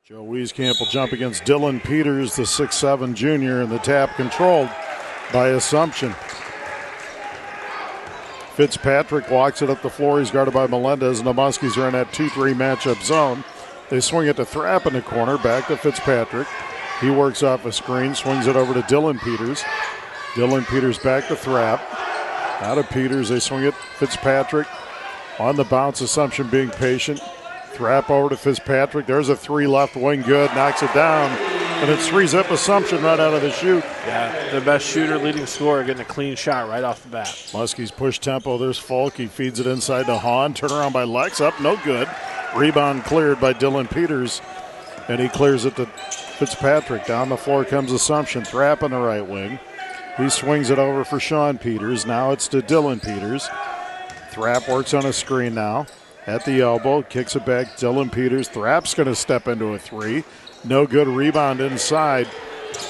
Joe Wieskamp will jump against Dylan Peters, the 6'7 junior, and the tap controlled by Assumption. Fitzpatrick walks it up the floor. He's guarded by Melendez, and the Muskies are in that 2-3 matchup zone. They swing it to Thrapp in the corner, back to Fitzpatrick. He works off a screen, swings it over to Dylan Peters. Dylan Peters back to Thrapp. Out of Peters, they swing it. Fitzpatrick on the bounce. Assumption being patient. Thrapp over to Fitzpatrick. There's a three left wing, good. Knocks it down, and it frees up Assumption right out of the shoot. Yeah, the best shooter, leading scorer, getting a clean shot right off the bat. Muskies push tempo. There's Falk. He feeds it inside to Hahn. Turnaround by Lex. Up, no good. Rebound cleared by Dylan Peters, and he clears it to Fitzpatrick. Down the floor comes Assumption. Thrapp on the right wing. He swings it over for Sean Peters. Now it's to Dylan Peters. Thrapp works on a screen now. At the elbow, kicks it back. Dylan Peters. Thrapp's going to step into a three. No good. Rebound inside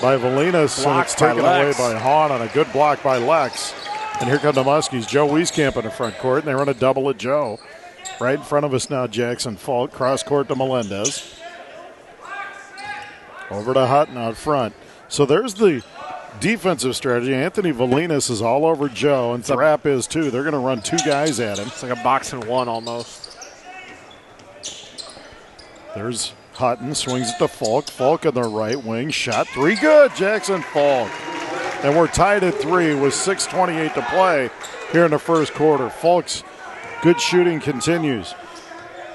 by Valinas. And it's taken away by Hahn on a good block by Lex. And here come the Muskies. Joe Wieskamp in the front court, and they run a double at Joe. Right in front of us now, Jackson Falk. Cross court to Melendez. Over to Hutton out front. So there's the defensive strategy. Anthony Valinas is all over Joe, and Thrapp is too. They're going to run two guys at him. It's like a box and one almost. There's Hutton, swings it to Falk. Falk on the right wing. Shot three, good. Jackson Falk. And we're tied at 3 with 6:28 to play here in the first quarter. Falk's good shooting continues.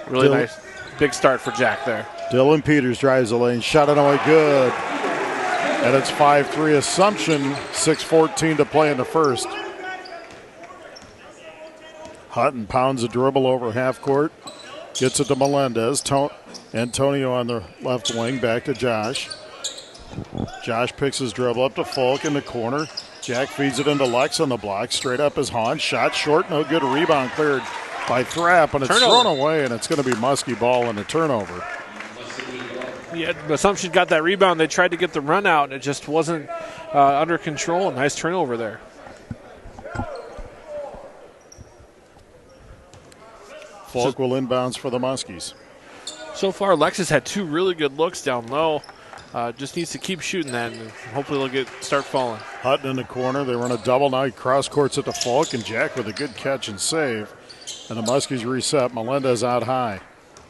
Really nice. Big start for Jack there. Dylan Peters drives the lane. Shot it away, good. And it's 5-3 Assumption, 6:14 to play in the first. Hutton pounds a dribble over half court. Gets it to Melendez. Antonio on the left wing, back to Josh. Josh picks his dribble up to Falk in the corner. Jack feeds it into Lex on the block. Straight up is Hahn. Shot short, no good. Rebound cleared by Thrapp, and it's thrown away, and it's going to be Muskie ball and a turnover. Yeah, Assumption got that rebound. They tried to get the run out, and it just wasn't under control. Nice turnover there. Falk will inbounds for the Muskies. So far, Lex has had 2 really good looks down low. Just needs to keep shooting that, and hopefully they'll start falling. Hutton in the corner. They run a double now. He cross courts it to Falk, and Jack with a good catch and save. And the Muskies reset. Melendez out high.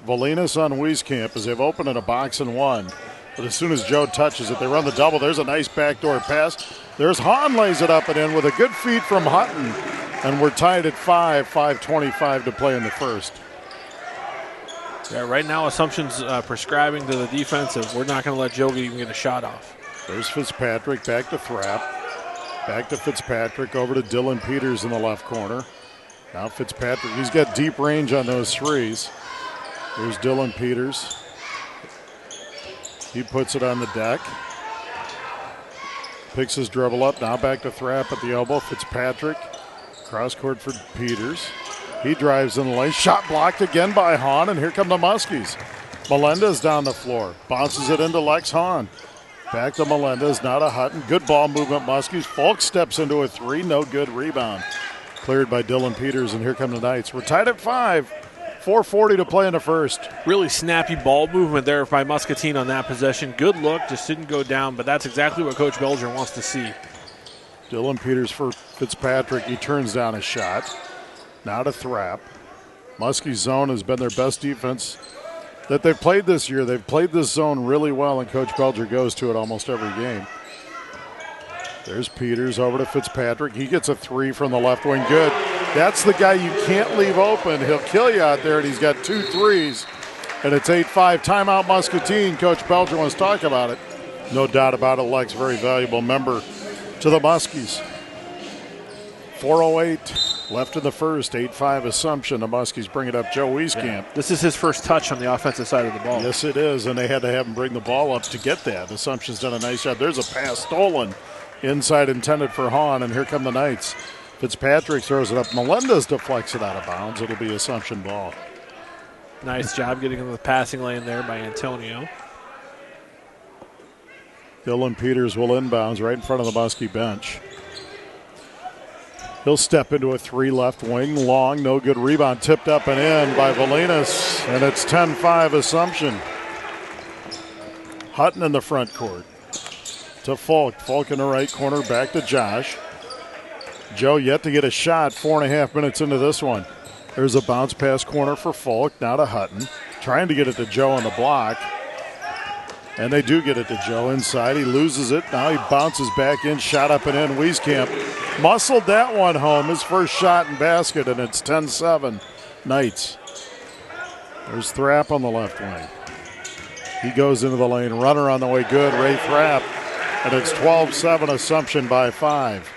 Valinas on Wieskamp as they've opened in a box and one. But as soon as Joe touches it, they run the double. There's a nice backdoor pass. There's Hahn, lays it up and in with a good feed from Hutton. And we're tied at 5:25 to play in the first. Yeah, right now Assumption's prescribing to the defense of we're not going to let Joe even get a shot off. There's Fitzpatrick, back to Thrapp. Back to Fitzpatrick, over to Dylan Peters in the left corner. Now Fitzpatrick, he's got deep range on those threes. There's Dylan Peters. He puts it on the deck. Picks his dribble up, now back to Thrapp at the elbow. Fitzpatrick, cross court for Peters. He drives in the lane. Shot blocked again by Hahn, and here come the Muskies. Melendez down the floor. Bounces it into Lex Hahn. Back to Melendez, now to Hutton. Good ball movement, Muskies. Falk steps into a three. No good. Rebound. Cleared by Dylan Peters, and here come the Knights. We're tied at 5. 4:40 to play in the first. Really snappy ball movement there by Muscatine on that possession. Good look, just didn't go down, but that's exactly what Coach Belger wants to see. Dylan Peters for Fitzpatrick. He turns down a shot. Now to Thrapp. Muskie's zone has been their best defense that they've played this year. They've played this zone really well, and Coach Belger goes to it almost every game. There's Peters over to Fitzpatrick. He gets a three from the left wing. Good. That's the guy you can't leave open. He'll kill you out there, and he's got 2 threes. And it's 8-5. Timeout Muscatine. Coach Belger wants to talk about it. No doubt about it. Lex, very valuable member to the Muskies. 4:08 left in the first. 8-5 Assumption. The Muskies bring it up. Joe Wieskamp. Yeah. This is his first touch on the offensive side of the ball. Yes, it is, and they had to have him bring the ball up to get that. Assumption's done a nice job. There's a pass stolen. Inside intended for Hahn, and here come the Knights. Fitzpatrick throws it up. Melendez deflects it out of bounds. It'll be Assumption ball. Nice job getting in the passing lane there by Antonio. Dylan Peters will inbounds right in front of the Muskie bench. He'll step into a three left wing. Long, no good rebound. Tipped up and in by Valinas, and it's 10-5 Assumption. Hutton in the front court. To Falk. Falk in the right corner. Back to Josh. Joe yet to get a shot. 4.5 minutes into this one. There's a bounce pass corner for Falk. Now to Hutton. Trying to get it to Joe on the block. And they do get it to Joe inside. He loses it. Now he bounces back in. Shot up and in. Wieskamp muscled that one home. His first shot and basket, and it's 10-7 Knights. There's Thrapp on the left wing. He goes into the lane. Runner on the way. Good. Ray Thrapp. And it's 12-7 Assumption by 5.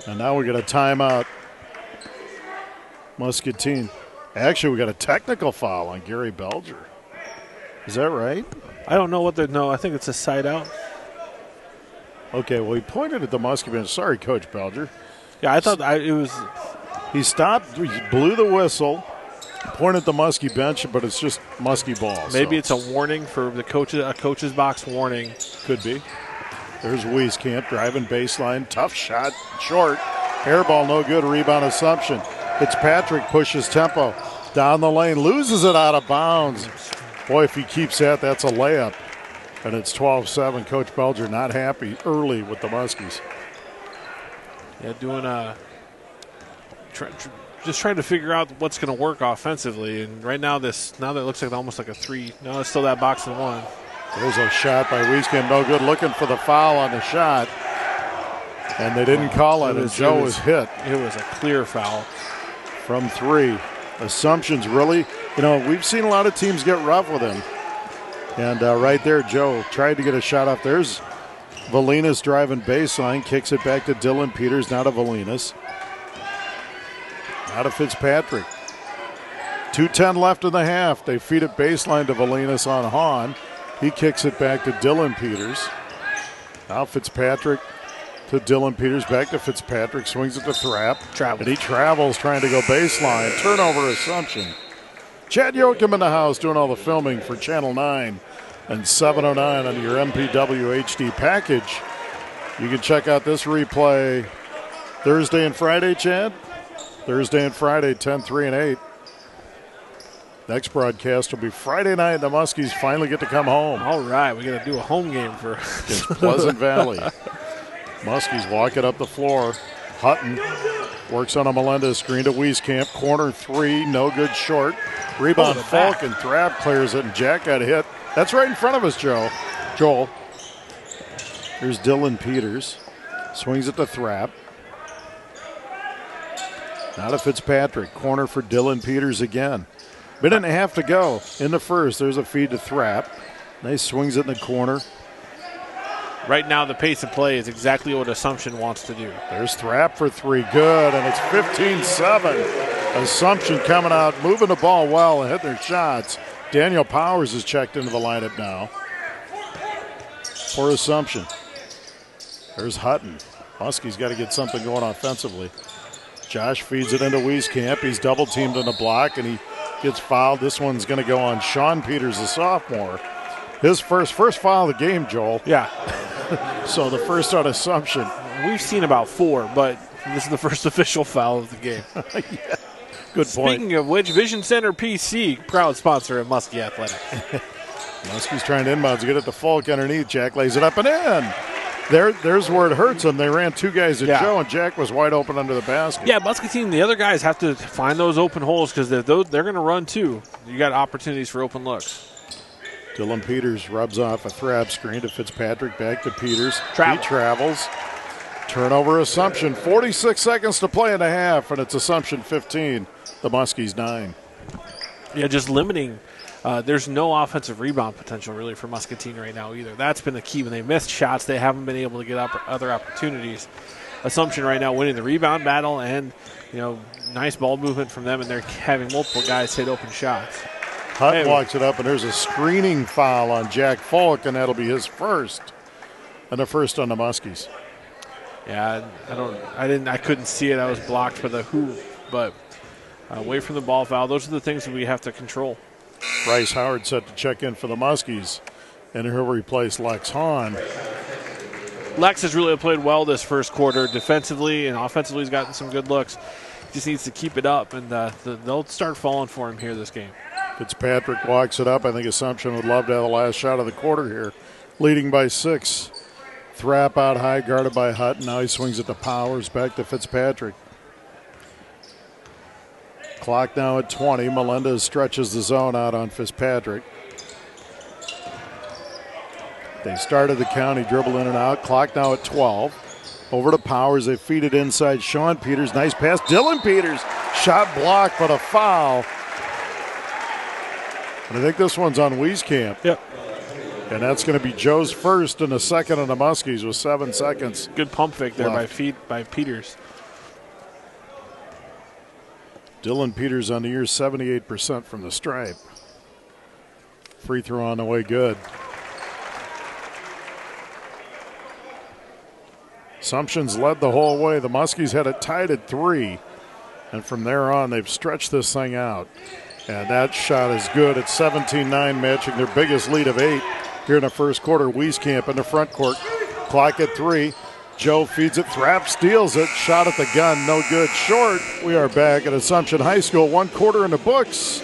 And now we get a timeout. Muscatine. Actually, we got a technical foul on Gary Belger. Is that right? I don't know what they're. No, I think it's a side out. Okay, well, he pointed at the Muskie bench. Sorry, Coach Belger. Yeah, I thought it was. He stopped, he blew the whistle, pointed at the Muskie bench, but it's just Muskie ball. Maybe it's a warning for the coach, a coach's box warning. Could be. There's Wieskamp driving baseline. Tough shot, short. Airball, no good. Rebound Assumption. Fitzpatrick pushes tempo down the lane, loses it out of bounds. Boy, if he keeps that, that's a layup. And it's 12-7. Coach Belger not happy early with the Muskies. Yeah, doing just trying to figure out what's going to work offensively. And right now, that looks like almost like a 3. No, it's still that box and 1. There's a shot by Wieskamp, no good. Looking for the foul on the shot. And they didn't call it, and Joe was hit. It was a clear foul. From 3. Assumption's really, we've seen a lot of teams get rough with him. And right there, Joe tried to get a shot off. There's Valinas driving baseline, kicks it back to Dylan Peters, now to Valinas. Now to Fitzpatrick. 2:10 left in the half. They feed it baseline to Valinas on Hahn. He kicks it back to Dylan Peters. Now Fitzpatrick to Dylan Peters, back to Fitzpatrick, swings it to Thrapp. And he travels trying to go baseline. Turnover Assumption. Chad Yoakum in the house doing all the filming for Channel 9 and 709 on your MPW HD package. You can check out this replay Thursday and Friday, Chad. Thursday and Friday, 10, 3, and 8. Next broadcast will be Friday night. The Muskies finally get to come home. All right, we got to do a home game for against Pleasant Valley. Muskies walk it up the floor. Hutton works on a Melendez screen to Wieskamp. Corner 3, no good short. Rebound Falk, and Thrapp clears it, and Jack got hit. That's right in front of us, Joel. Here's Dylan Peters. Swings it to Thrapp. Now to Fitzpatrick. Corner for Dylan Peters again. Minute and a half to go in the first. There's a feed to Thrapp. Nice swings it in the corner. Right now, the pace of play is exactly what Assumption wants to do. There's Thrapp for 3. Good, and it's 15-7. Assumption coming out, moving the ball well and hitting their shots. Daniel Powers is checked into the lineup now for Assumption. There's Hutton. Muskie's got to get something going offensively. Josh feeds it into Wieskamp. He's double-teamed on the block, and he gets fouled. This one's going to go on Sean Peters, the sophomore. His first foul of the game, Joel. Yeah. So the first on Assumption. We've seen about 4, but this is the first official foul of the game. Yeah. Good point. Speaking of which, Vision Center PC, proud sponsor of Muskie Athletics. Muskie's trying to inbounds, get it to Falk underneath. Jack lays it up and in. There's where it hurts them. They ran 2 guys at Joe, and Jack was wide open under the basket. Yeah, Muscatine, the other guys have to find those open holes because they're going to run too. You got opportunities for open looks. Dylan Peters rubs off a Thrapp screen to Fitzpatrick, back to Peters. He travels. Turnover Assumption. 46 seconds to play in the half, and it's Assumption 15. The Muskies 9. Yeah, just limiting. There's no offensive rebound potential really for Muscatine right now either. That's been the key. When they missed shots, they haven't been able to get other opportunities. Assumption right now winning the rebound battle, and nice ball movement from them, and they're having multiple guys hit open shots. Hutton walks it up, and there's a screening foul on Jack Falk, and that'll be his first, and the first on the Muskies. Yeah, I couldn't see it. I was blocked for the hoop, but away from the ball foul. Those are the things that we have to control. Bryce Howard set to check in for the Muskies, and he'll replace Lex Hahn. Lex has really played well this first quarter defensively, and offensively he's gotten some good looks. Just needs to keep it up, and they'll start falling for him here this game. Fitzpatrick walks it up. I think Assumption would love to have the last shot of the quarter here. Leading by 6. Thrap out high, guarded by Hutton. Now he swings it to Powers, back to Fitzpatrick. Clock now at 20. Melendez stretches the zone out on Fitzpatrick. They started the count. He dribbled in and out. Clock now at 12. Over to Powers. They feed it inside. Sean Peters. Nice pass. Dylan Peters. Shot blocked, but a foul. And I think this one's on Wieskamp. Yep. And that's going to be Joe's first and the second on the Muskies with 7 seconds. Good pump fake there left. by Peters. Dylan Peters on the year, 78% from the stripe. Free throw on the way, good. Assumption's led the whole way. The Muskies had it tied at 3. And from there on, they've stretched this thing out. And that shot is good. It's 17-9, matching their biggest lead of 8 here in the first quarter. Wieskamp in the front court. Clock at 3. Joe feeds it. Thrap steals it. Shot at the gun. No good. Short. We are back at Assumption High School. 1 quarter in the books.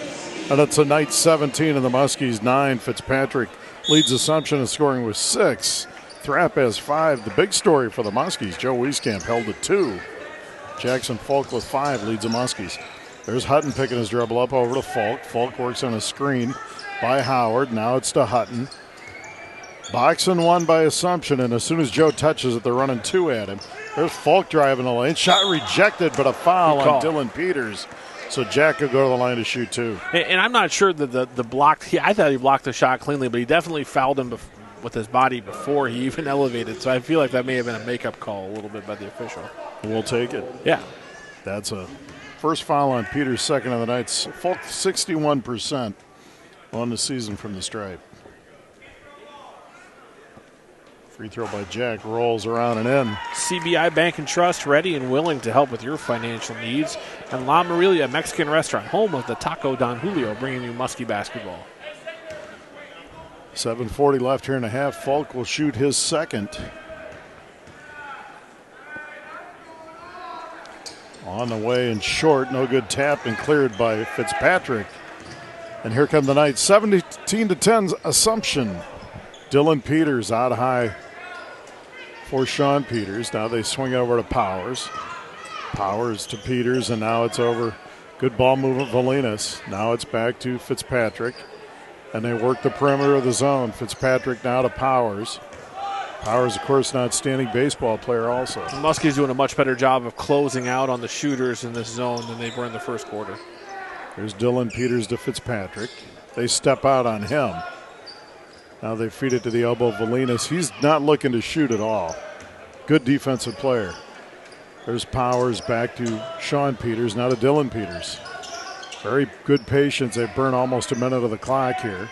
And it's a night 17 and the Muskies 9. Fitzpatrick leads Assumption in scoring with 6. Thrap has 5. The big story for the Muskies, Joe Wieskamp held it 2. Jackson Folk with 5 leads the Muskies. There's Hutton picking his dribble up over to Folk. Folk works on a screen by Howard. Now it's to Hutton. Boxing 1 by Assumption, and as soon as Joe touches it, they're running 2 at him. There's Folk driving the lane. Shot rejected, but a foul on Dylan Peters. So Jack could go to the line to shoot 2. And I'm not sure that the block, I thought he blocked the shot cleanly, but he definitely fouled him with his body before he even elevated. So I feel like that may have been a makeup call a little bit by the official. We'll take it. Yeah. That's a first foul on Peters, second of the night. Folk 61% on the season from the stripe. Free throw by Jack, rolls around and in. CBI Bank and Trust, ready and willing to help with your financial needs. And La Marilia Mexican Restaurant, home of the Taco Don Julio, bringing you Muskie basketball. 7:40 left here in a half. Folk will shoot his second. On the way and short, no good tap and cleared by Fitzpatrick. And here come the Knights, 17-10 Assumption. Dylan Peters out high for Sean Peters. Now they swing it over to Powers. Powers to Peters, and now it's over. Good ball movement, Valinas. Now it's back to Fitzpatrick. And they work the perimeter of the zone. Fitzpatrick now to Powers. Powers, of course, an outstanding baseball player also. Muskie's doing a much better job of closing out on the shooters in this zone than they were in the first quarter. There's Dylan Peters to Fitzpatrick. They step out on him. Now they feed it to the elbow of Valinas. He's not looking to shoot at all. Good defensive player. There's Powers back to Sean Peters, now to Dylan Peters. Very good patience. They burn almost a minute of the clock here.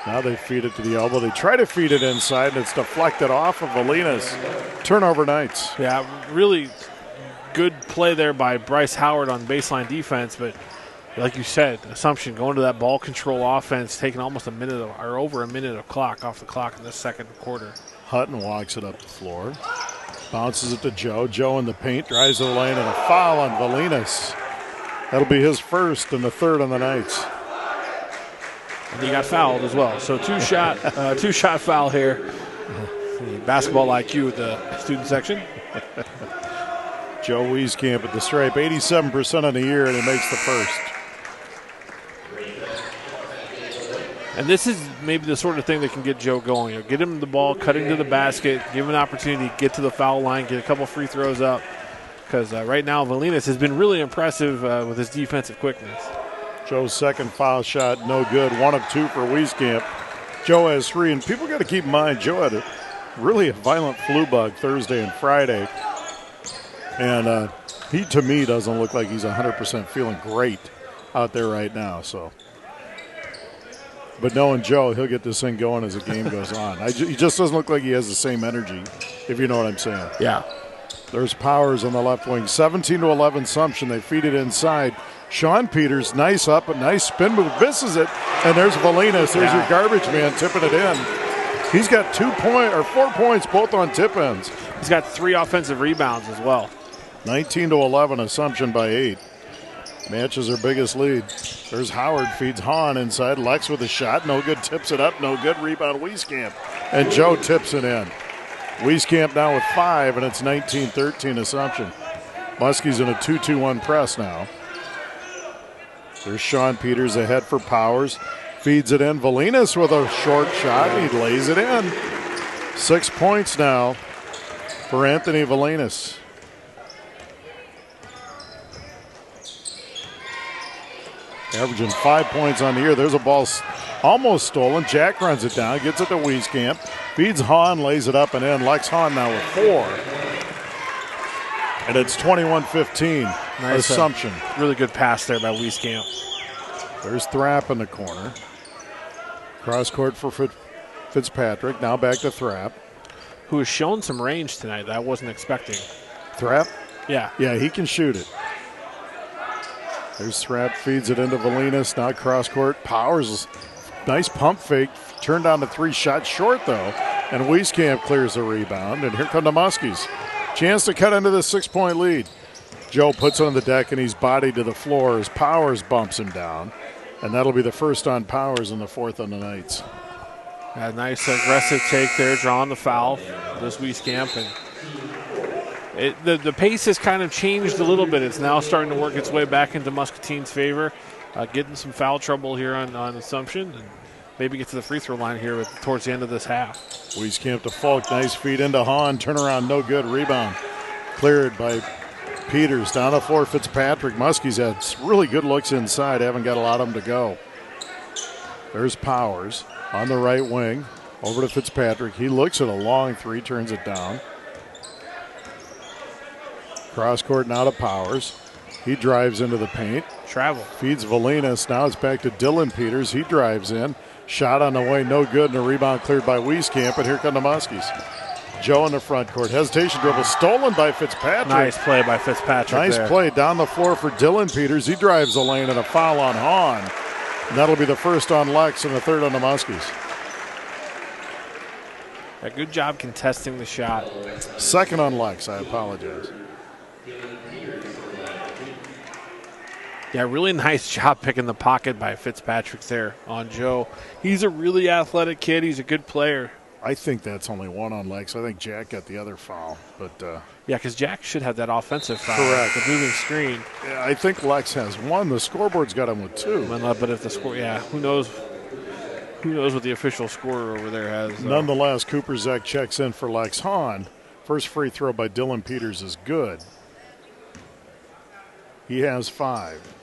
Now they feed it to the elbow. They try to feed it inside, and it's deflected off of Valinas. Turnover Knights. Yeah, really good play there by Bryce Howard on baseline defense, but like you said, Assumption going to that ball control offense, taking almost a minute or over a minute of clock off the clock in the second quarter. Hutton walks it up the floor. Bounces it to Joe. Joe in the paint, drives to the lane, and a foul on Valinas. That'll be his first and the third on the Knights. And he got fouled as well. So two-shot foul here. The basketball IQ at the student section. Joe Wieskamp at the stripe, 87% on the year, and he makes the first. And this is maybe the sort of thing that can get Joe going. You know, get him the ball, cutting to the basket, give him an opportunity to get to the foul line, get a couple free throws up. Because right now, Valinas has been really impressive with his defensive quickness. Joe's second foul shot, no good. 1 of 2 for Wieskamp. Joe has 3, and people got to keep in mind, Joe had a violent flu bug Thursday and Friday. And he, to me, doesn't look like he's 100% feeling great out there right now. So, but knowing Joe, he'll get this thing going as the game goes on. He just doesn't look like he has the same energy, if you know what I'm saying. Yeah. There's Powers on the left wing. 17-11 Assumption. They feed it inside. Sean Peters, nice up, a nice spin move, misses it, and there's Valinas. There's your garbage man tipping it in. He's got 4 points, both on tip ends. He's got 3 offensive rebounds as well. 19-11 Assumption by 8. Matches her biggest lead. There's Howard, feeds Hahn inside. Lex with a shot, no good, tips it up, no good. Rebound Wieskamp. And Joe tips it in. Wieskamp now with 5, and it's 19-13 Assumption. Muskie's in a 2-2-1 press now. There's Sean Peters ahead for Powers. Feeds it in. Valinas with a short shot. He lays it in. 6 points now for Anthony Valinas. Averaging 5 points on the year. There's a ball almost stolen. Jack runs it down, gets it to Wieskamp. Feeds Hahn, lays it up and in. Lex Hahn now with 4. And it's 21-15. Nice Assumption. Really good pass there by Wieskamp. There's Thrapp in the corner. Cross court for Fitzpatrick. Now back to Thrapp. Who has shown some range tonight that I wasn't expecting. Thrapp? Yeah. Yeah, he can shoot it. There's Thrapp, feeds it into Valinas. Now cross court. Powers, nice pump fake. Turned down to 3, shot short though. And Wieskamp clears the rebound. And here come the Muskies. Chance to cut into the 6-point lead. Joe puts it on the deck and he's bodied to the floor as Powers bumps him down. And that'll be the first on Powers and the 4th on the Knights. A nice aggressive take there, drawing the foul. This Wieskamp. And the pace has kind of changed a little bit. It's now starting to work its way back into Muscatine's favor. Getting some foul trouble here on Assumption. And maybe get to the free throw line here towards the end of this half. Wieskamp to Falk. Nice feed into Hahn. Turnaround, no good. Rebound cleared by Peters. Down the floor, Fitzpatrick. Muskie's had really good looks inside. Haven't got a lot of them to go. There's Powers on the right wing. Over to Fitzpatrick. He looks at a long 3, turns it down. Cross court now to Powers. He drives into the paint. Travel. Feeds Valinas. Now it's back to Dylan Peters. He drives in. Shot on the way, no good, and a rebound cleared by Wieskamp, and here come the Muskies. Joe in the front court. Hesitation dribble stolen by Fitzpatrick. Nice play by Fitzpatrick. Nice there. play down the floor for Dylan Peters. He drives the lane and a foul on Hahn. And that'll be the first on Lex and the 3rd on the Muskies. A good job contesting the shot. 2nd on Lex, I apologize. Yeah, really nice job picking the pocket by Fitzpatrick there on Joe. He's a really athletic kid. He's a good player. I think that's only 1 on Lex. I think Jack got the other foul. But yeah, because Jack should have that offensive foul. Correct. The moving screen. Yeah, I think Lex has 1. The scoreboard's got him with 2. But if the score, yeah, who knows? Who knows what the official scorer over there has? Nonetheless, Cooper Zek checks in for Lex Hahn. First free throw by Dylan Peters is good. He has 5.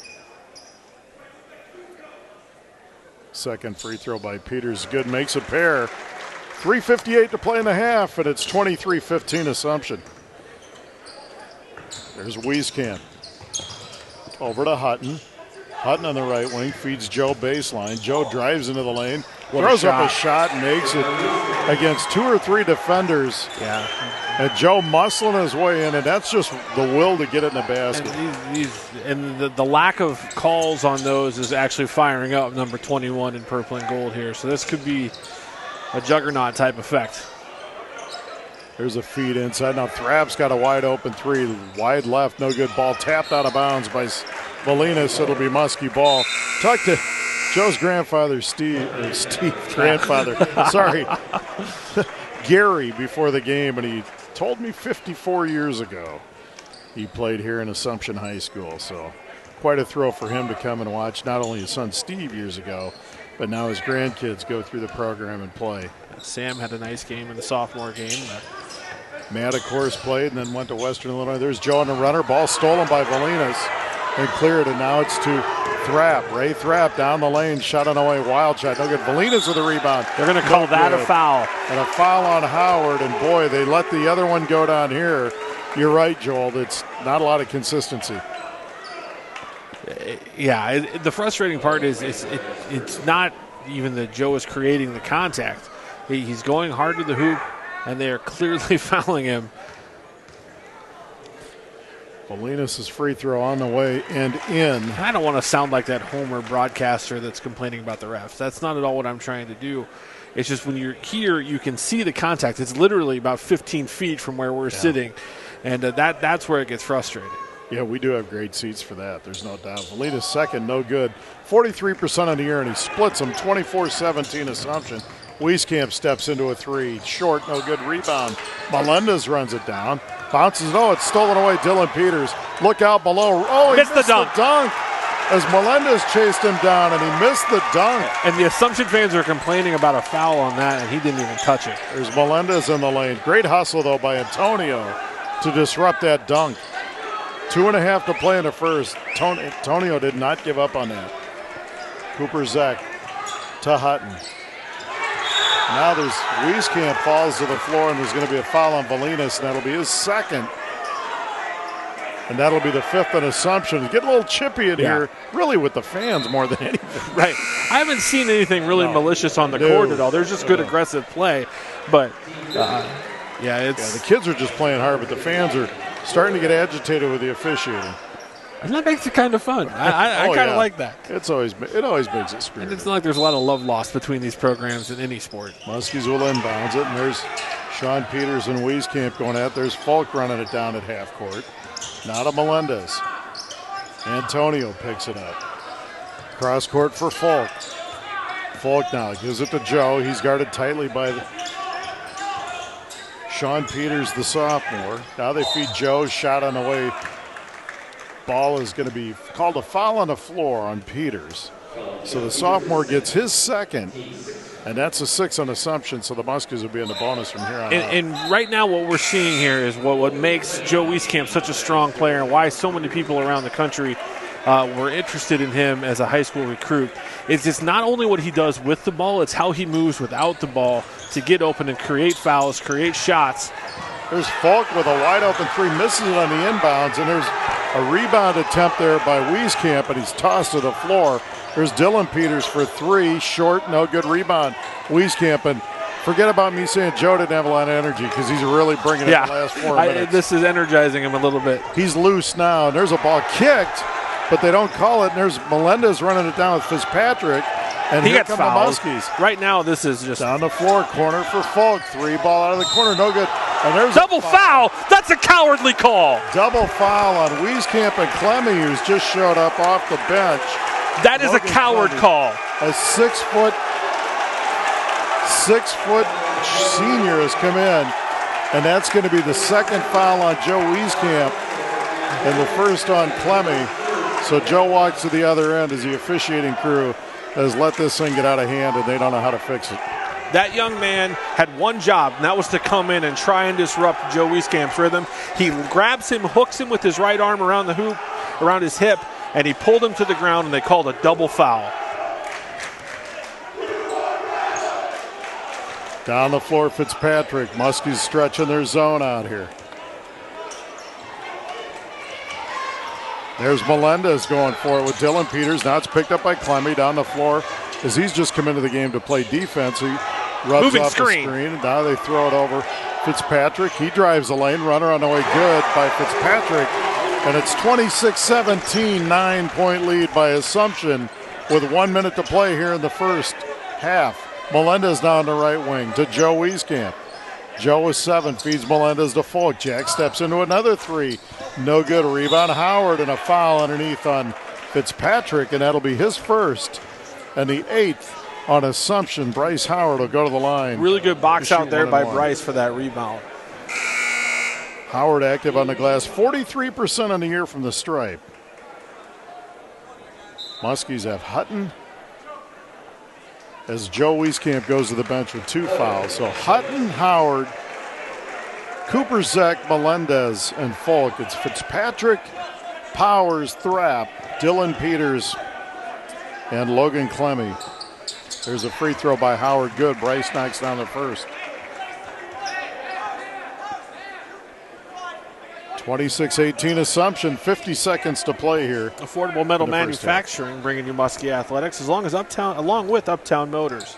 Second free throw by Peters, good, makes a pair. 3:58 to play in the half, and it's 23-15 Assumption. There's Wieskamp. Over to Hutton. Hutton on the right wing, feeds Joe baseline. Joe drives into the lane, throws up a shot, makes it against 2 or 3 defenders. Yeah. And Joe muscling his way in, and that's just the will to get it in the basket. And the lack of calls on those is actually firing up number 21 in purple and gold here. So this could be a juggernaut type effect. There's a feed inside. Now Thrapp's got a wide open 3. Wide left, no good. Ball tapped out of bounds by Valinas. It'll be Muskie ball. Tucked to Joe's grandfather, Steve grandfather. Sorry. Gary before the game, and he told me 54 years ago he played here in Assumption High School. So quite a thrill for him to come and watch not only his son Steve years ago, but now his grandkids go through the program and play. Sam had a nice game in the sophomore game. Matt, of course, played and then went to Western Illinois. There's Joe on the runner. Ball stolen by Valinas and cleared, and now it's to Thrapp. Ray Thrapp down the lane, shot on the way, wild shot. No good. Valinas with the rebound. They're going to call that a foul. And a foul on Howard, and boy, they let the other one go down here. You're right, Joel. It's not a lot of consistency. Yeah, the frustrating part is it's not even that Joe is creating the contact. He's going hard to the hoop, and they are clearly fouling him. Valinas' free throw on the way and in. I don't want to sound like that Homer broadcaster that's complaining about the refs. That's not at all what I'm trying to do. It's just when you're here, you can see the contact. It's literally about 15 feet from where we're sitting, and that's where it gets frustrating. Yeah, we do have great seats for that. There's no doubt. Valina's second, no good. 43% on the year, and he splits them 24-17 Assumption. Wieskamp steps into a three. Short, no good rebound. Melendez runs it down. Bounces it. Oh, it's stolen away. Dylan Peters. Look out below. Oh, he missed the dunk. As Melendez chased him down, and he missed the dunk. And the Assumption fans are complaining about a foul on that, and he didn't even touch it. There's Melendez in the lane. Great hustle, though, by Antonio to disrupt that dunk. 2.5 to play in the first. Antonio did not give up on that. Cooper Zek to Hutton. Now there's Wieskamp falls to the floor, and there's going to be a foul on Valinas, and that'll be his second. And that'll be the fifth on Assumption. Getting a little chippy in here, really with the fans more than anything. Right. I haven't seen anything really malicious on the court at all. There's just good aggressive play. But, the kids are just playing hard, but the fans are starting to get agitated with the officiating. And that makes it kind of fun. I kind of like that. It always makes it spirited. And it's not like there's a lot of love lost between these programs in any sport. Muskies will inbounds it, and there's Sean Peters and Wieskamp going at it. There's Falk running it down at half court. Now to Melendez. Antonio picks it up. Cross court for Falk. Falk now gives it to Joe. He's guarded tightly by Sean Peters, the sophomore. Now they feed Joe. Shot on the way. Ball is going to be called a foul on the floor on Peters. So the sophomore gets his second, and that's a 6 on Assumption, so the Muskies will be in the bonus from here on out. And right now what we're seeing here is what makes Joe Wieskamp such a strong player and why so many people around the country were interested in him as a high school recruit. It's not only what he does with the ball, it's how he moves without the ball to get open and create fouls, create shots. There's Falk with a wide-open three, misses it on the inbounds, and there's a rebound attempt there by Wieskamp, and he's tossed to the floor. There's Dylan Peters for three, short, no good rebound. Wieskamp, and forget about me saying Joe didn't have a lot of energy because he's really bringing it the last 4 minutes. This is energizing him a little bit. He's loose now, and there's a ball kicked, but they don't call it, and there's Melendez running it down with Fitzpatrick. And he here gets come fouled. the Muskies. Right now, this is just down the floor, corner for Falk. Three ball out of the corner, no good. And there's double foul. That's a cowardly call. Double foul on Wieskamp and Clemmy, who's just showed up off the bench. That is a coward call. A 6 foot senior has come in, and that's going to be the second foul on Joe Wieskamp and the first on Clemmy. So Joe walks to the other end as the officiating crew has let this thing get out of hand, and they don't know how to fix it. That young man had one job, and that was to come in and try and disrupt Joe Wieskamp's rhythm. He grabs him, hooks him with his right arm around the hoop, around his hip, and he pulled him to the ground, and they called a double foul. Down the floor, Fitzpatrick. Muskies stretching their zone out here. There's Melendez going for it with Dylan Peters. Now it's picked up by Clemmy down the floor as he's just come into the game to play defense. He rubs moving off screen. The screen, and now they throw it over. Fitzpatrick, he drives the lane. Runner on the way, good by Fitzpatrick. And it's 26-17, 9-point lead by Assumption with 1 minute to play here in the first half. Melendez now on the right wing to Joe Wieskamp. Joe with 7, feeds Melendez to Falk. Jack steps into another three. No good. Rebound Howard, and a foul underneath on Fitzpatrick, and that'll be his first. And the 8th on Assumption. Bryce Howard will go to the line. Really good box out there by Bryce for that rebound. Howard active on the glass. 43% on the year from the stripe. Muskies have Hutton as Joe Wieskamp goes to the bench with 2 fouls. So Hutton, Howard, Cooper Zek, Melendez, and Falk. It's Fitzpatrick, Powers, Thrapp, Dylan Peters, and Logan Clemmy. There's a free throw by Howard. Good. Bryce knocks down the first. 26-18 Assumption. 50 seconds to play here. Affordable Metal Manufacturing bringing you Muskie Athletics along with Uptown Motors.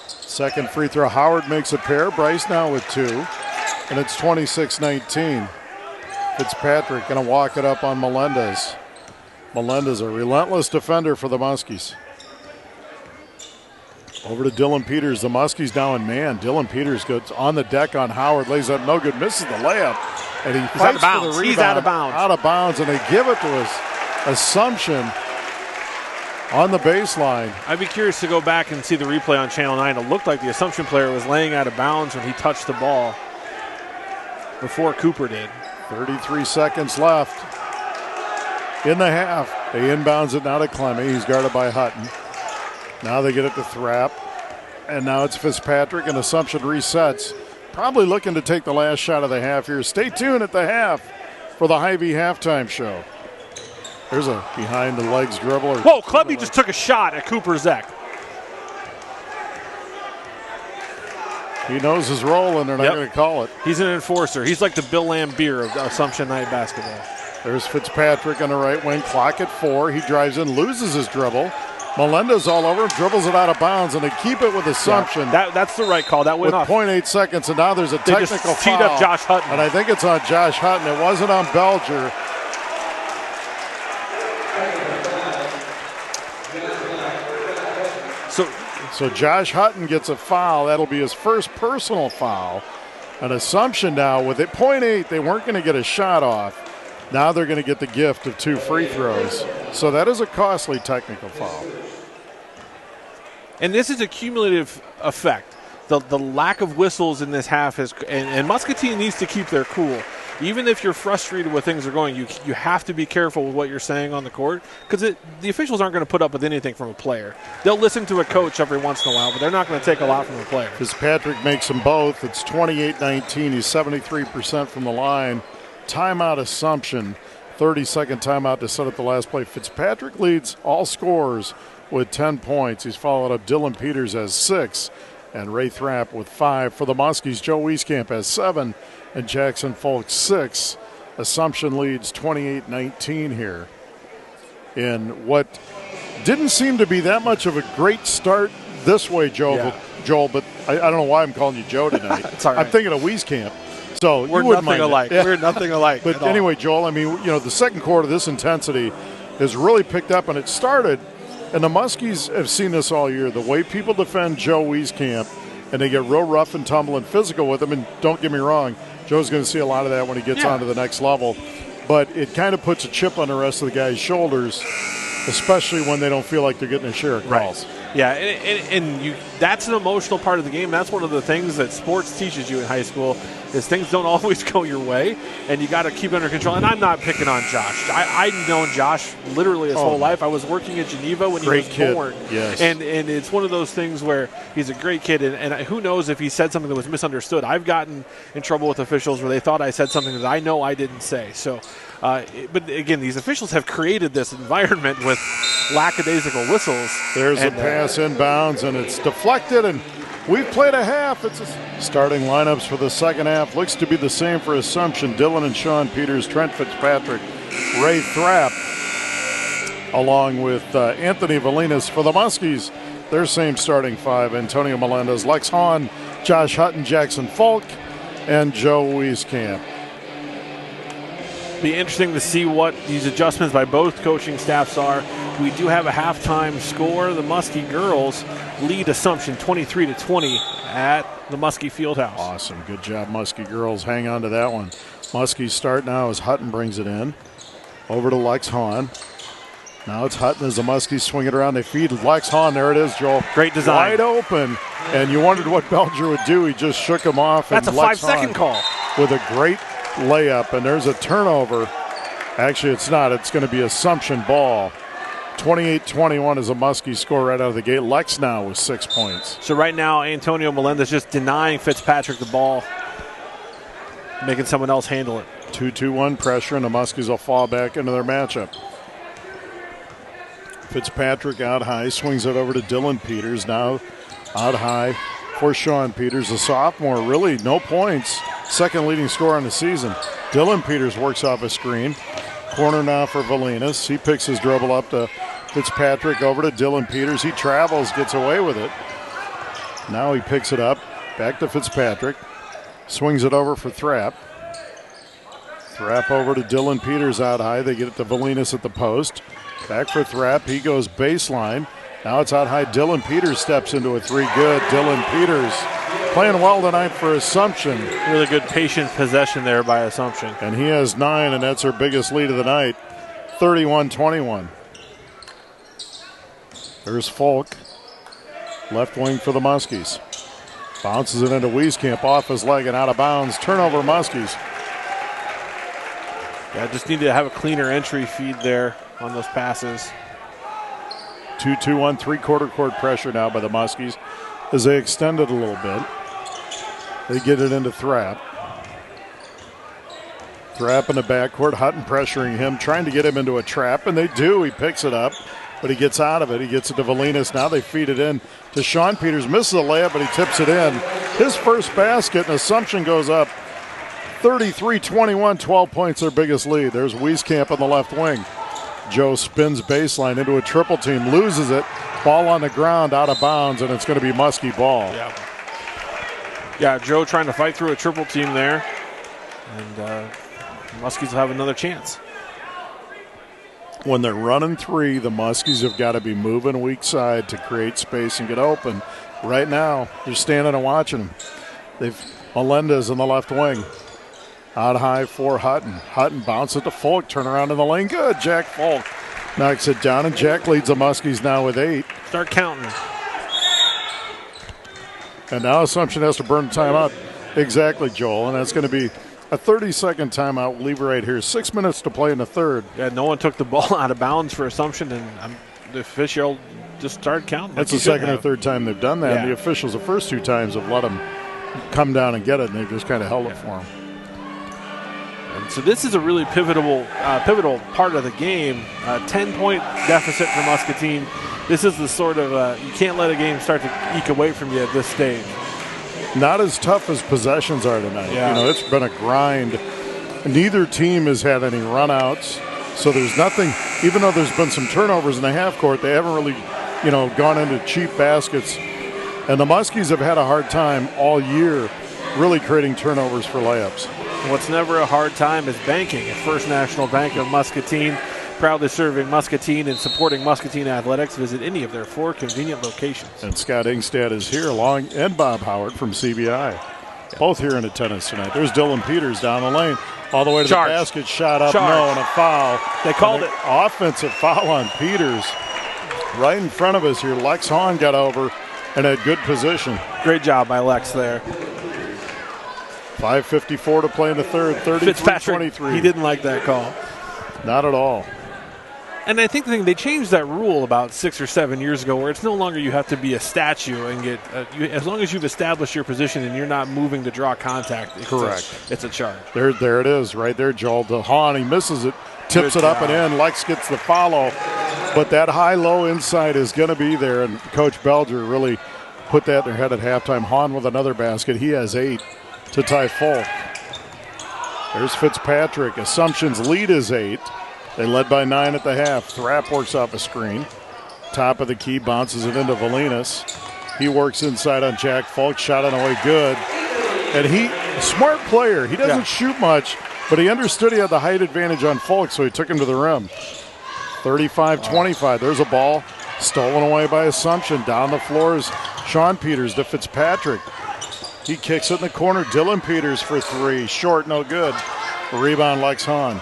Second free throw. Howard makes a pair. Bryce now with 2. And it's 26-19. Fitzpatrick going to walk it up on Melendez. Melendez, a relentless defender for the Muskies. Over to Dylan Peters. The Muskies now in man. Dylan Peters goes on the deck on Howard. Lays up no good. Misses the layup. And he fights for the rebound. He's out of bounds. Out of bounds, and they give it to his Assumption on the baseline. I'd be curious to go back and see the replay on Channel 9. It looked like the Assumption player was laying out of bounds when he touched the ball before Cooper did. 33 seconds left in the half. They inbounds it now to Clemmy. He's guarded by Hutton. Now they get it to Thrapp. And now it's Fitzpatrick, and Assumption resets. Probably looking to take the last shot of the half here. Stay tuned at the half for the Hy-Vee halftime show. There's a behind-the-legs dribble. Whoa, Clemmy just took a shot at Cooper Zek. He knows his role, and they're not going to call it. He's an enforcer. He's like the Bill Lambier of Assumption Night basketball. There's Fitzpatrick on the right wing. Clock at 4. He drives in, loses his dribble. Melendez all over him, dribbles it out of bounds, and they keep it with Assumption. Yeah, that's the right call. That went off. With 0.8 seconds, and now there's a technical foul. They just teed up Josh Hutton. And I think it's on Josh Hutton. It wasn't on Belger. So Josh Hutton gets a foul. That'll be his first personal foul. An Assumption now with it 0.8. They weren't going to get a shot off. Now they're going to get the gift of 2 free throws. So that is a costly technical foul. And this is a cumulative effect. The lack of whistles in this half is, and Muscatine needs to keep their cool. Even if you're frustrated with things are going, you have to be careful with what you're saying on the court, because the officials aren't going to put up with anything from a player. They'll listen to a coach every once in a while, but they're not going to take a lot from a player. Fitzpatrick makes them both. It's 28-19. He's 73% from the line. Timeout Assumption. 30-second timeout to set up the last play. Fitzpatrick leads all scorers with 10 points. He's followed up. Dylan Peters has 6, and Ray Thrapp with 5. For the Muskies, Joe Wieskamp has 7, and Jackson Folk 6. Assumption leads 28-19 here in what didn't seem to be that much of a great start this way, Joel. Yeah. But I don't know why I'm calling you Joe tonight. It's all right. I'm thinking of Wieskamp. So we're nothing alike. Yeah. We're nothing alike. But anyway, Joel, I mean, the second quarter, this intensity has really picked up, and it started, and the Muskies have seen this all year, the way people defend Joe Wieskamp, and they get real rough and tumble and physical with him. And don't get me wrong, Joe's going to see a lot of that when he gets on to the next level. But it kind of puts a chip on the rest of the guys' shoulders, especially when they don't feel like they're getting a share of calls. Right. Yeah, and that's an emotional part of the game. That's one of the things that sports teaches you in high school is things don't always go your way, and you got to keep it under control. And I'm not picking on Josh. I've known Josh literally his whole life. I was working at Geneva when he was born. Yes. And it's one of those things where he's a great kid, and who knows if he said something that was misunderstood. I've gotten in trouble with officials where they thought I said something that I know I didn't say. So, but again, these officials have created this environment with lackadaisical whistles. There's a pass inbounds, and it's deflected, and we've played a half. It's starting lineups for the second half. Looks to be the same for Assumption. Dylan and Sean Peters, Trent Fitzpatrick, Ray Thrapp, along with Anthony Valinas. For the Muskies, their same starting 5. Antonio Melendez, Lex Hahn, Josh Hutton, Jackson Falk, and Joe Wieskamp. Be interesting to see what these adjustments by both coaching staffs are. We do have a halftime score. The Muskie girls lead Assumption 23-20 at the Muskie Fieldhouse. Awesome. Good job, Muskie girls. Hang on to that one. Muskies start now as Hutton brings it in. Over to Lex Hahn. Now it's Hutton as the Muskies swing it around. They feed Lex Hahn. There it is, Joel. Great design. Wide open. And you wondered what Belger would do. He just shook him off. That's and a 5-second call. With a great layup, and there's a turnover. Actually, it's not. It's going to be Assumption ball. 28-21 is a Muskie score right out of the gate. Lex now with 6 points. So right now, Antonio Melendez just denying Fitzpatrick the ball, making someone else handle it. 2-2-1 pressure, and the Muskies will fall back into their matchup. Fitzpatrick out high, swings it over to Dylan Peters. Now out high for Sean Peters, a sophomore, really no points. Second leading scorer on the season. Dylan Peters works off a screen. Corner now for Valinas. He picks his dribble up to Fitzpatrick, over to Dylan Peters. He travels, gets away with it. Now he picks it up. Back to Fitzpatrick. Swings it over for Thrapp. Thrapp over to Dylan Peters out high. They get it to Valinas at the post. Back for Thrapp. He goes baseline. Now it's out high. Dylan Peters steps into a 3. Good. Dylan Peters Playing well tonight for Assumption. Really good patient possession there by Assumption. And he has 9, and that's her biggest lead of the night, 31-21. There's Folk, left wing for the Muskies. Bounces it into Wieskamp, off his leg and out of bounds. Turnover, Muskies. Yeah, just need to have a cleaner entry feed there on those passes. 2-2-1, three-quarter court pressure now by the Muskies as they extend it a little bit. They get it into Thrapp. Thrapp in the backcourt, Hutton pressuring him, trying to get him into a trap, and they do. He picks it up, but he gets out of it. He gets it to Valinas. Now they feed it in to Sean Peters. Misses a layup, but he tips it in. His first basket, and Assumption goes up 33-21, 12 points, their biggest lead. There's Wieskamp on the left wing. Joe spins baseline into a triple team, loses it. Ball on the ground, out of bounds, and it's going to be Muskie ball. Yeah, Joe trying to fight through a triple team there. And Muskies will have another chance. When they're running three, the Muskies have got to be moving weak side to create space and get open. Right now, they're standing and watching them. Melendez in the left wing. Out high for Hutton. Hutton bounces to Folk, turn around in the lane. Good, Jack Folk knocks it down, and Jack leads the Muskies now with 8. Start counting. And now Assumption has to burn timeout. Exactly, Joel, and that's going to be a 30-second timeout. We'll leave it right here. 6 minutes to play in the third. Yeah, no one took the ball out of bounds for Assumption, and the official just started counting. That's the second or third time they've done that. Yeah. The officials the first 2 times have let them come down and get it, and they've just kind of held it for them. And so this is a really pivotal part of the game. 10-point deficit for Muscatine. This is the sort of, you can't let a game start to eke away from you at this stage. Not as tough as possessions are tonight. Yeah. It's been a grind. Neither team has had any runouts, so there's nothing, even though there's been some turnovers in the half court, they haven't really, gone into cheap baskets. And the Muskies have had a hard time all year really creating turnovers for layups. What's never a hard time is banking at First National Bank of Muscatine. Proudly serving Muscatine and supporting Muscatine athletics. Visit any of their 4 convenient locations. And Scott Ingstad is here, and Bob Howard from CBI. Both here in attendance tonight. There's Dylan Peters down the lane. All the way to the basket, shot up, no, and a foul. They called it. Offensive foul on Peters. Right in front of us here. Lex Hahn got over and had good position. Great job by Lex there. 5:54 to play in the third, 33-23. He didn't like that call. Not at all. And I think they changed that rule about 6 or 7 years ago where it's no longer you have to be a statue and get as long as you've established your position and you're not moving to draw contact. Correct. It's a charge. There it is right there, Joel. To Hahn, he misses it, tips it up and in. Lex gets the follow. But that high-low inside is going to be there, and Coach Belger really put that in their head at halftime. Hahn with another basket. He has 8 to tie Folk. There's Fitzpatrick. Assumption's lead is 8. They led by 9 at the half. Thrapp works off a screen. Top of the key, bounces it into Valinas. He works inside on Jack Folk. Shot on the way good. And smart player. He doesn't shoot much, but he understood he had the height advantage on Folk, so he took him to the rim. 35-25. There's a ball stolen away by Assumption. Down the floor is Sean Peters to Fitzpatrick. He kicks it in the corner. Dylan Peters for 3. Short, no good. Rebound, Lex Hahn.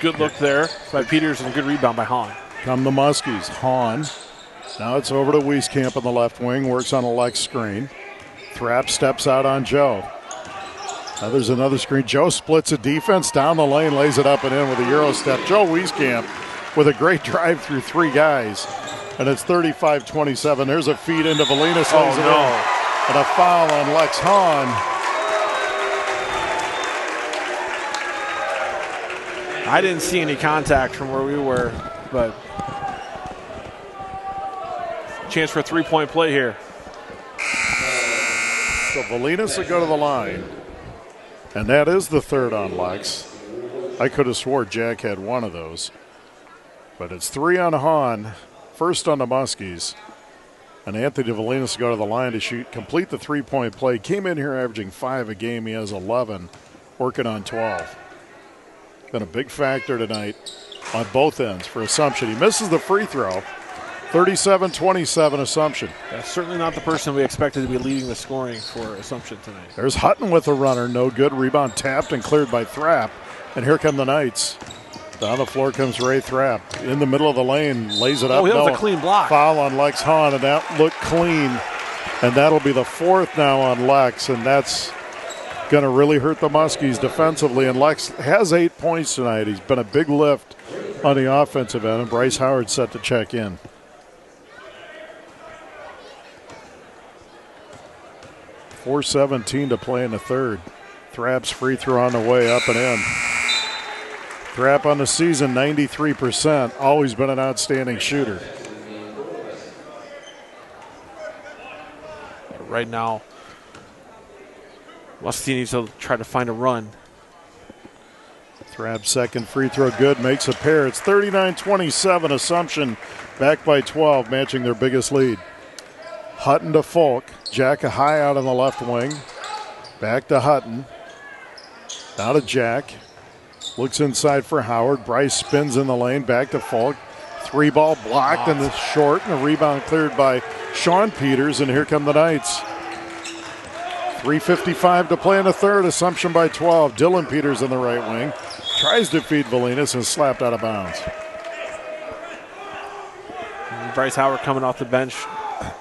Good look there by Peters and a good rebound by Hahn. Come the Muskies. Hahn. Now it's over to Wieskamp on the left wing. Works on a Lex screen. Thrapp steps out on Joe. Now there's another screen. Joe splits a defense down the lane, lays it up and in with a Euro step. Joe Wieskamp with a great drive through 3 guys. And it's 35-27. There's a feed into Valinas. Oh, no. And a foul on Lex Hahn. I didn't see any contact from where we were, but chance for a 3-point play here. So Valinas will go to the line. And that is the third on Lex. I could have swore Jack had one of those. But it's 3 on Hahn, first on the Muskies. And Anthony Valinas go to the line to complete the 3-point play. Came in here averaging 5 a game. He has 11, working on 12. Been a big factor tonight on both ends for Assumption. He misses the free throw. 37-27 Assumption. That's certainly not the person we expected to be leading the scoring for Assumption tonight. There's Hutton with a runner. No good. Rebound tapped and cleared by Thrapp. And here come the Knights. Down the floor comes Ray Thrapp. In the middle of the lane. Lays it up. Oh, that was a clean block. Foul on Lex Hahn, and that looked clean. And that'll be the fourth now on Lex. And that's going to really hurt the Muskies defensively. And Lex has 8 points tonight. He's been a big lift on the offensive end. And Bryce Howard set to check in. .417 to play in the third. Thrapp's free throw on the way, up and in. Thrapp on the season, 93%. Always been an outstanding shooter. Right now, Muskie needs to try to find a run. Thrapp's second free throw good, makes a pair. It's 39-27 Assumption, back by 12, matching their biggest lead. Hutton to Folk. Jack high out on the left wing. Back to Hutton. Now to Jack. Looks inside for Howard. Bryce spins in the lane. Back to Folk. Three ball blocked and it's short. And a rebound cleared by Sean Peters. And here come the Knights. 3:55 to play in the third. Assumption by 12. Dylan Peters in the right wing. Tries to feed Valinas and slapped out of bounds. And Bryce Howard coming off the bench.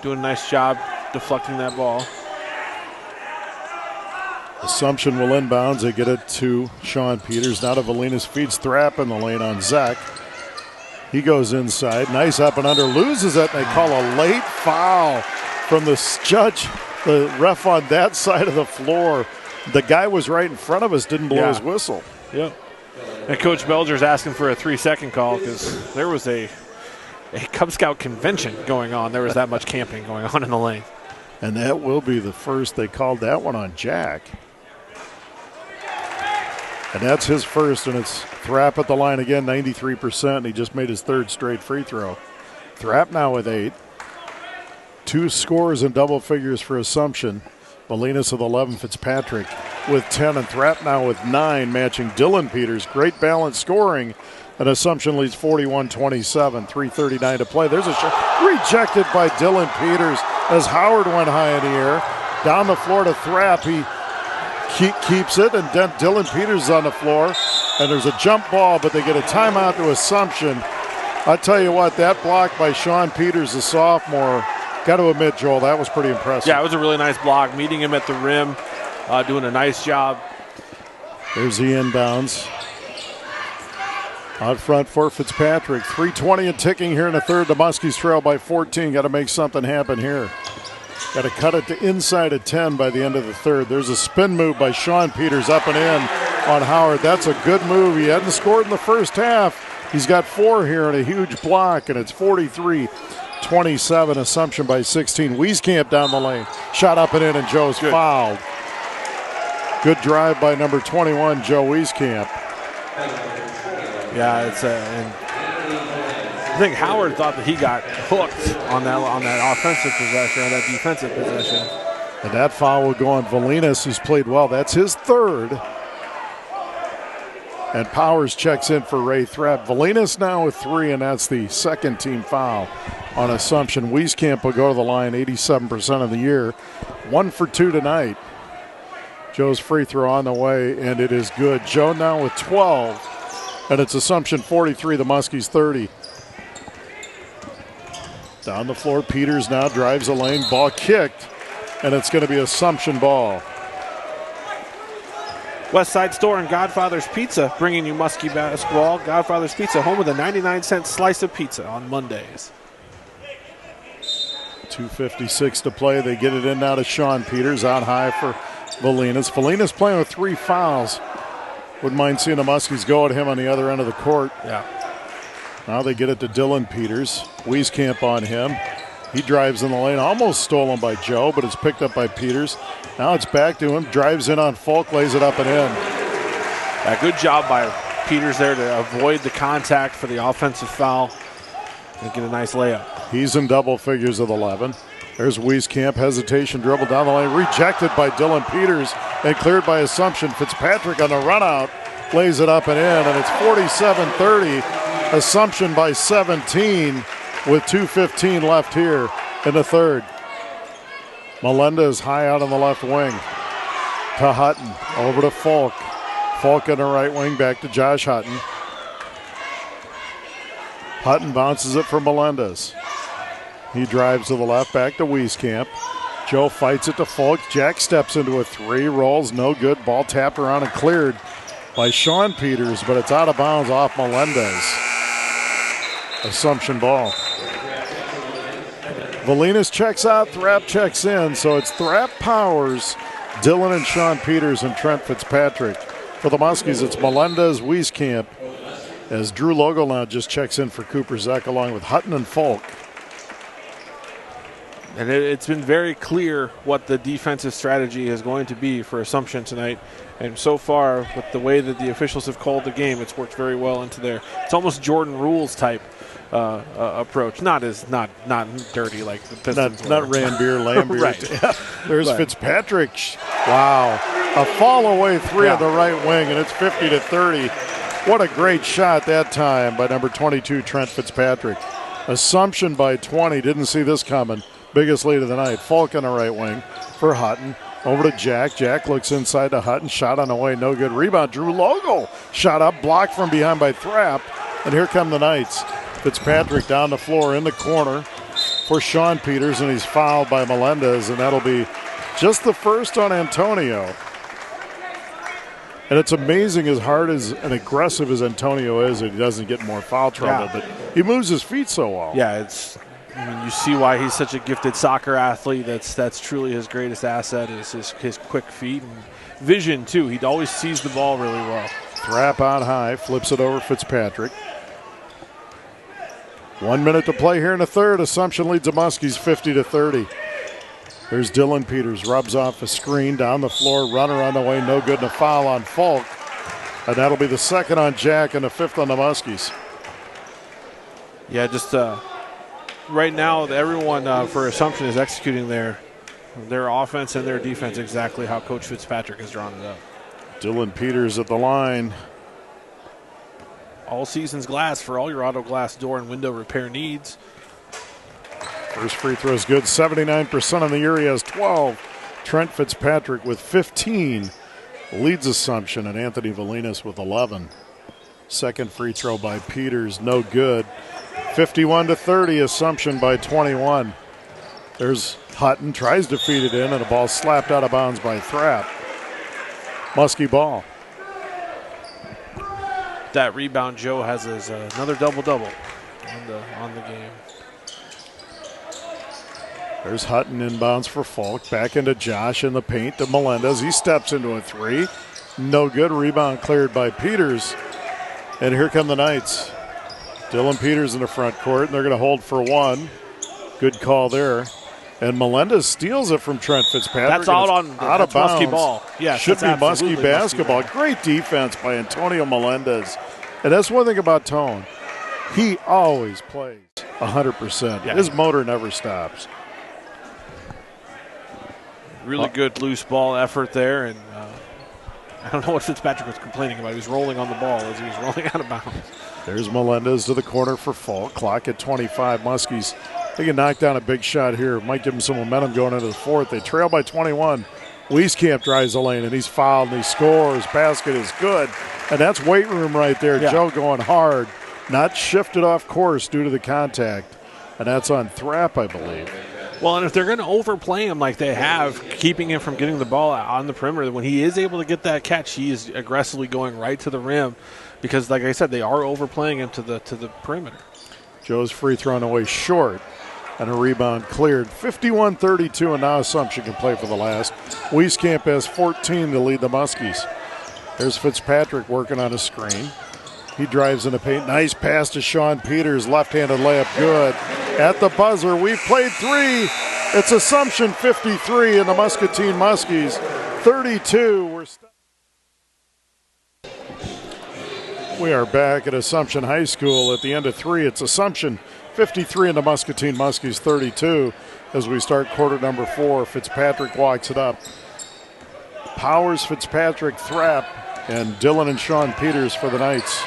Doing a nice job deflecting that ball. Assumption will inbounds. They get it to Sean Peters. Now to Valinas, feeds Thrapp in the lane on Zach. He goes inside. Nice up and under. Loses it, and they call a late foul from the judge, the ref on that side of the floor. The guy was right in front of us, didn't blow his whistle. Yep. And Coach Belger's asking for a 3-second call because there was a Cub Scout convention going on. There was that much camping going on in the lane. And that will be the first. They called that one on Jack. And that's his first, and it's Thrapp at the line again, 93%, and he just made his third straight free throw. Thrapp now with 8. 2 scores in double figures for Assumption. Valinas with 11, Fitzpatrick with 10, and Thrapp now with 9, matching Dylan Peters. Great balance scoring, and Assumption leads 41-27, 3:39 to play. There's a shot rejected by Dylan Peters as Howard went high in the air. Down the floor to Thrapp. He keeps it, and then Dylan Peters is on the floor, and there's a jump ball, but they get a timeout to Assumption. I tell you what, that block by Sean Peters, the sophomore, got to admit, Joel, that was pretty impressive. Yeah, it was a really nice block, meeting him at the rim, doing a nice job. There's the inbounds. Out front for Fitzpatrick. 3:20 and ticking here in the third. The Muskies trail by 14. Got to make something happen here. Got to cut it to inside of 10 by the end of the third. There's a spin move by Sean Peters up and in on Howard. That's a good move. He hadn't scored in the first half. He's got 4 here and a huge block, and it's 43-27. Assumption by 16. Wieskamp down the lane. Shot up and in, and Joe's fouled. Good drive by number 21, Joe Wieskamp. Yeah, and I think Howard thought that he got hooked on that offensive possession, or that defensive possession. And that foul will go on Valinas, who's played well. That's his third. And Powers checks in for Ray Thrapp. Valinas now with 3, and that's the second team foul on Assumption. Wieskamp will go to the line 87% of the year. 1 for 2 tonight. Joe's free throw on the way, and it is good. Joe now with 12, and it's Assumption 43, the Muskies 30. Down the floor, Peters now drives the lane. Ball kicked, and it's going to be Assumption ball. West Side Store and Godfather's Pizza bringing you Muskie basketball. Godfather's Pizza, home with a 99-cent slice of pizza on Mondays. 2:56 to play. They get it in now to Sean Peters. Out high for Valinas. Valinas playing with 3 fouls. Wouldn't mind seeing the Muskies go at him on the other end of the court. Yeah. Now they get it to Dylan Peters. Wieskamp on him. He drives in the lane, almost stolen by Joe, but it's picked up by Peters. Now it's back to him, drives in on Folk, lays it up and in. Yeah, good job by Peters there to avoid the contact for the offensive foul and get a nice layup. He's in double figures with 11. There's Wieskamp, hesitation, dribble down the lane, rejected by Dylan Peters and cleared by Assumption. Fitzpatrick on the run out, lays it up and in, and it's 47-30. Assumption by 17. with 2:15 left here in the third. Melendez high out on the left wing to Hutton. Over to Falk. Falk on the right wing, back to Josh Hutton. Hutton bounces it for Melendez. He drives to the left, back to Wieskamp. Joe fights it to Falk. Jack steps into a three, rolls, no good. Ball tapped around and cleared by Sean Peters, but it's out of bounds off Melendez. Assumption ball. Valinas checks out, Thrapp checks in, so it's Thrapp, Powers, Dylan and Sean Peters, and Trent Fitzpatrick. For the Muskies, it's Melendez, Wieskamp, as Drew Logo now just checks in for Cooper Zeck along with Hutton and Falk. And it's been very clear what the defensive strategy is going to be for Assumption tonight. And so far, with the way that the officials have called the game, it's worked very well into there. It's almost Jordan Rules type approach. Not dirty like the Pistons. Not Ranbeer, Lambeer. Right. Yeah. There's Fitzpatrick. Wow. A fall away three on the right wing, and it's 50-30. What a great shot that time by number 22, Trent Fitzpatrick. Assumption by 20. Didn't see this coming. Biggest lead of the night. Falk on the right wing for Hutton. Over to Jack. Jack looks inside to Hutton. Shot on the way. No good. Rebound. Drew Logo. Shot up. Blocked from behind by Thrapp. And here come the Knights. Fitzpatrick down the floor in the corner for Sean Peters. And he's fouled by Melendez. And that'll be just the first on Antonio. And it's amazing as hard as and aggressive as Antonio is that he doesn't get more foul trouble. But he moves his feet so well. Yeah, you see why he's such a gifted soccer athlete. That's truly his greatest asset is his quick feet and vision, too. He always sees the ball really well. Thrapp on high, flips it over Fitzpatrick. 1 minute to play here in the third. Assumption leads the Muskies 50-30. There's Dylan Peters, rubs off a screen, down the floor, runner on the way, no good, and a foul on Falk. And that'll be the second on Jack and the fifth on the Muskies. Yeah, just right now, everyone for Assumption is executing their offense and their defense exactly how Coach Fitzpatrick has drawn it up. Dylan Peters at the line. All season's glass for all your auto glass door and window repair needs. First free throw is good, 79% on the year. He has 12. Trent Fitzpatrick with 15 leads Assumption, and Anthony Valinas with 11. Second free throw by Peters, no good. 51-30, Assumption by 21. There's Hutton, tries to feed it in, and the ball slapped out of bounds by Thrapp. Muskie ball. That rebound Joe has is another double-double on the game. There's Hutton inbounds for Falk. Back into Josh in the paint to Melendez. He steps into a three. No good. Rebound cleared by Peters. And here come the Knights. Dylan Peters in the front court, and they're going to hold for one. Good call there. And Melendez steals it from Trent Fitzpatrick. That's out of bounds. Muskie ball. Yeah, should be Muskie basketball. Great defense by Antonio Melendez. And that's one thing about Tone. He always plays 100%. Yeah. His motor never stops. Really good loose ball effort there, and I don't know what Fitzpatrick was complaining about. He was rolling on the ball as he was rolling out of bounds. There's Melendez to the corner for Falk. Clock at 25. Muskies, they can knock down a big shot here. Might give them some momentum going into the fourth. They trail by 21. Wieskamp drives the lane, and he's fouled, and he scores. Basket is good. And that's weight room right there. Yeah. Joe going hard. Not shifted off course due to the contact. And that's on Thrapp, I believe. Well, and if they're going to overplay him like they have, keeping him from getting the ball on the perimeter, when he is able to get that catch, he is aggressively going right to the rim because, like I said, they are overplaying him to the perimeter. Joe's free thrown away short, and a rebound cleared. 51-32, and now Assumption can play for the last. Wieskamp has 14 to lead the Muskies. There's Fitzpatrick working on a screen. He drives in the paint. Nice pass to Sean Peters. Left-handed layup good. At the buzzer, we've played three. It's Assumption 53 and the Muscatine Muskies 32. We are back at Assumption High School at the end of three. It's Assumption 53 and the Muscatine Muskies 32 as we start quarter number 4. Fitzpatrick walks it up. Powers, Fitzpatrick, Thrapp, and Dylan and Sean Peters for the Knights.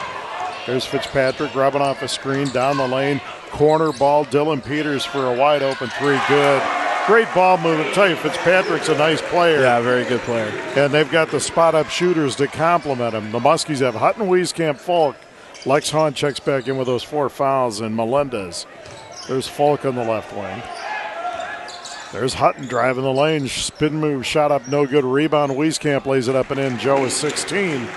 There's Fitzpatrick rubbing off a screen down the lane. Corner ball, Dylan Peters for a wide open three. Good. Great ball movement. I tell you, Fitzpatrick's a nice player. Yeah, very good player. And they've got the spot-up shooters to complement him. The Muskies have Hutton, Wieskamp, Falk. Lex Hahn checks back in with those 4 fouls, and Melendez. There's Falk on the left wing. There's Hutton driving the lane. Spin move, shot up, no good. Rebound, Wieskamp lays it up and in. Joe is 16,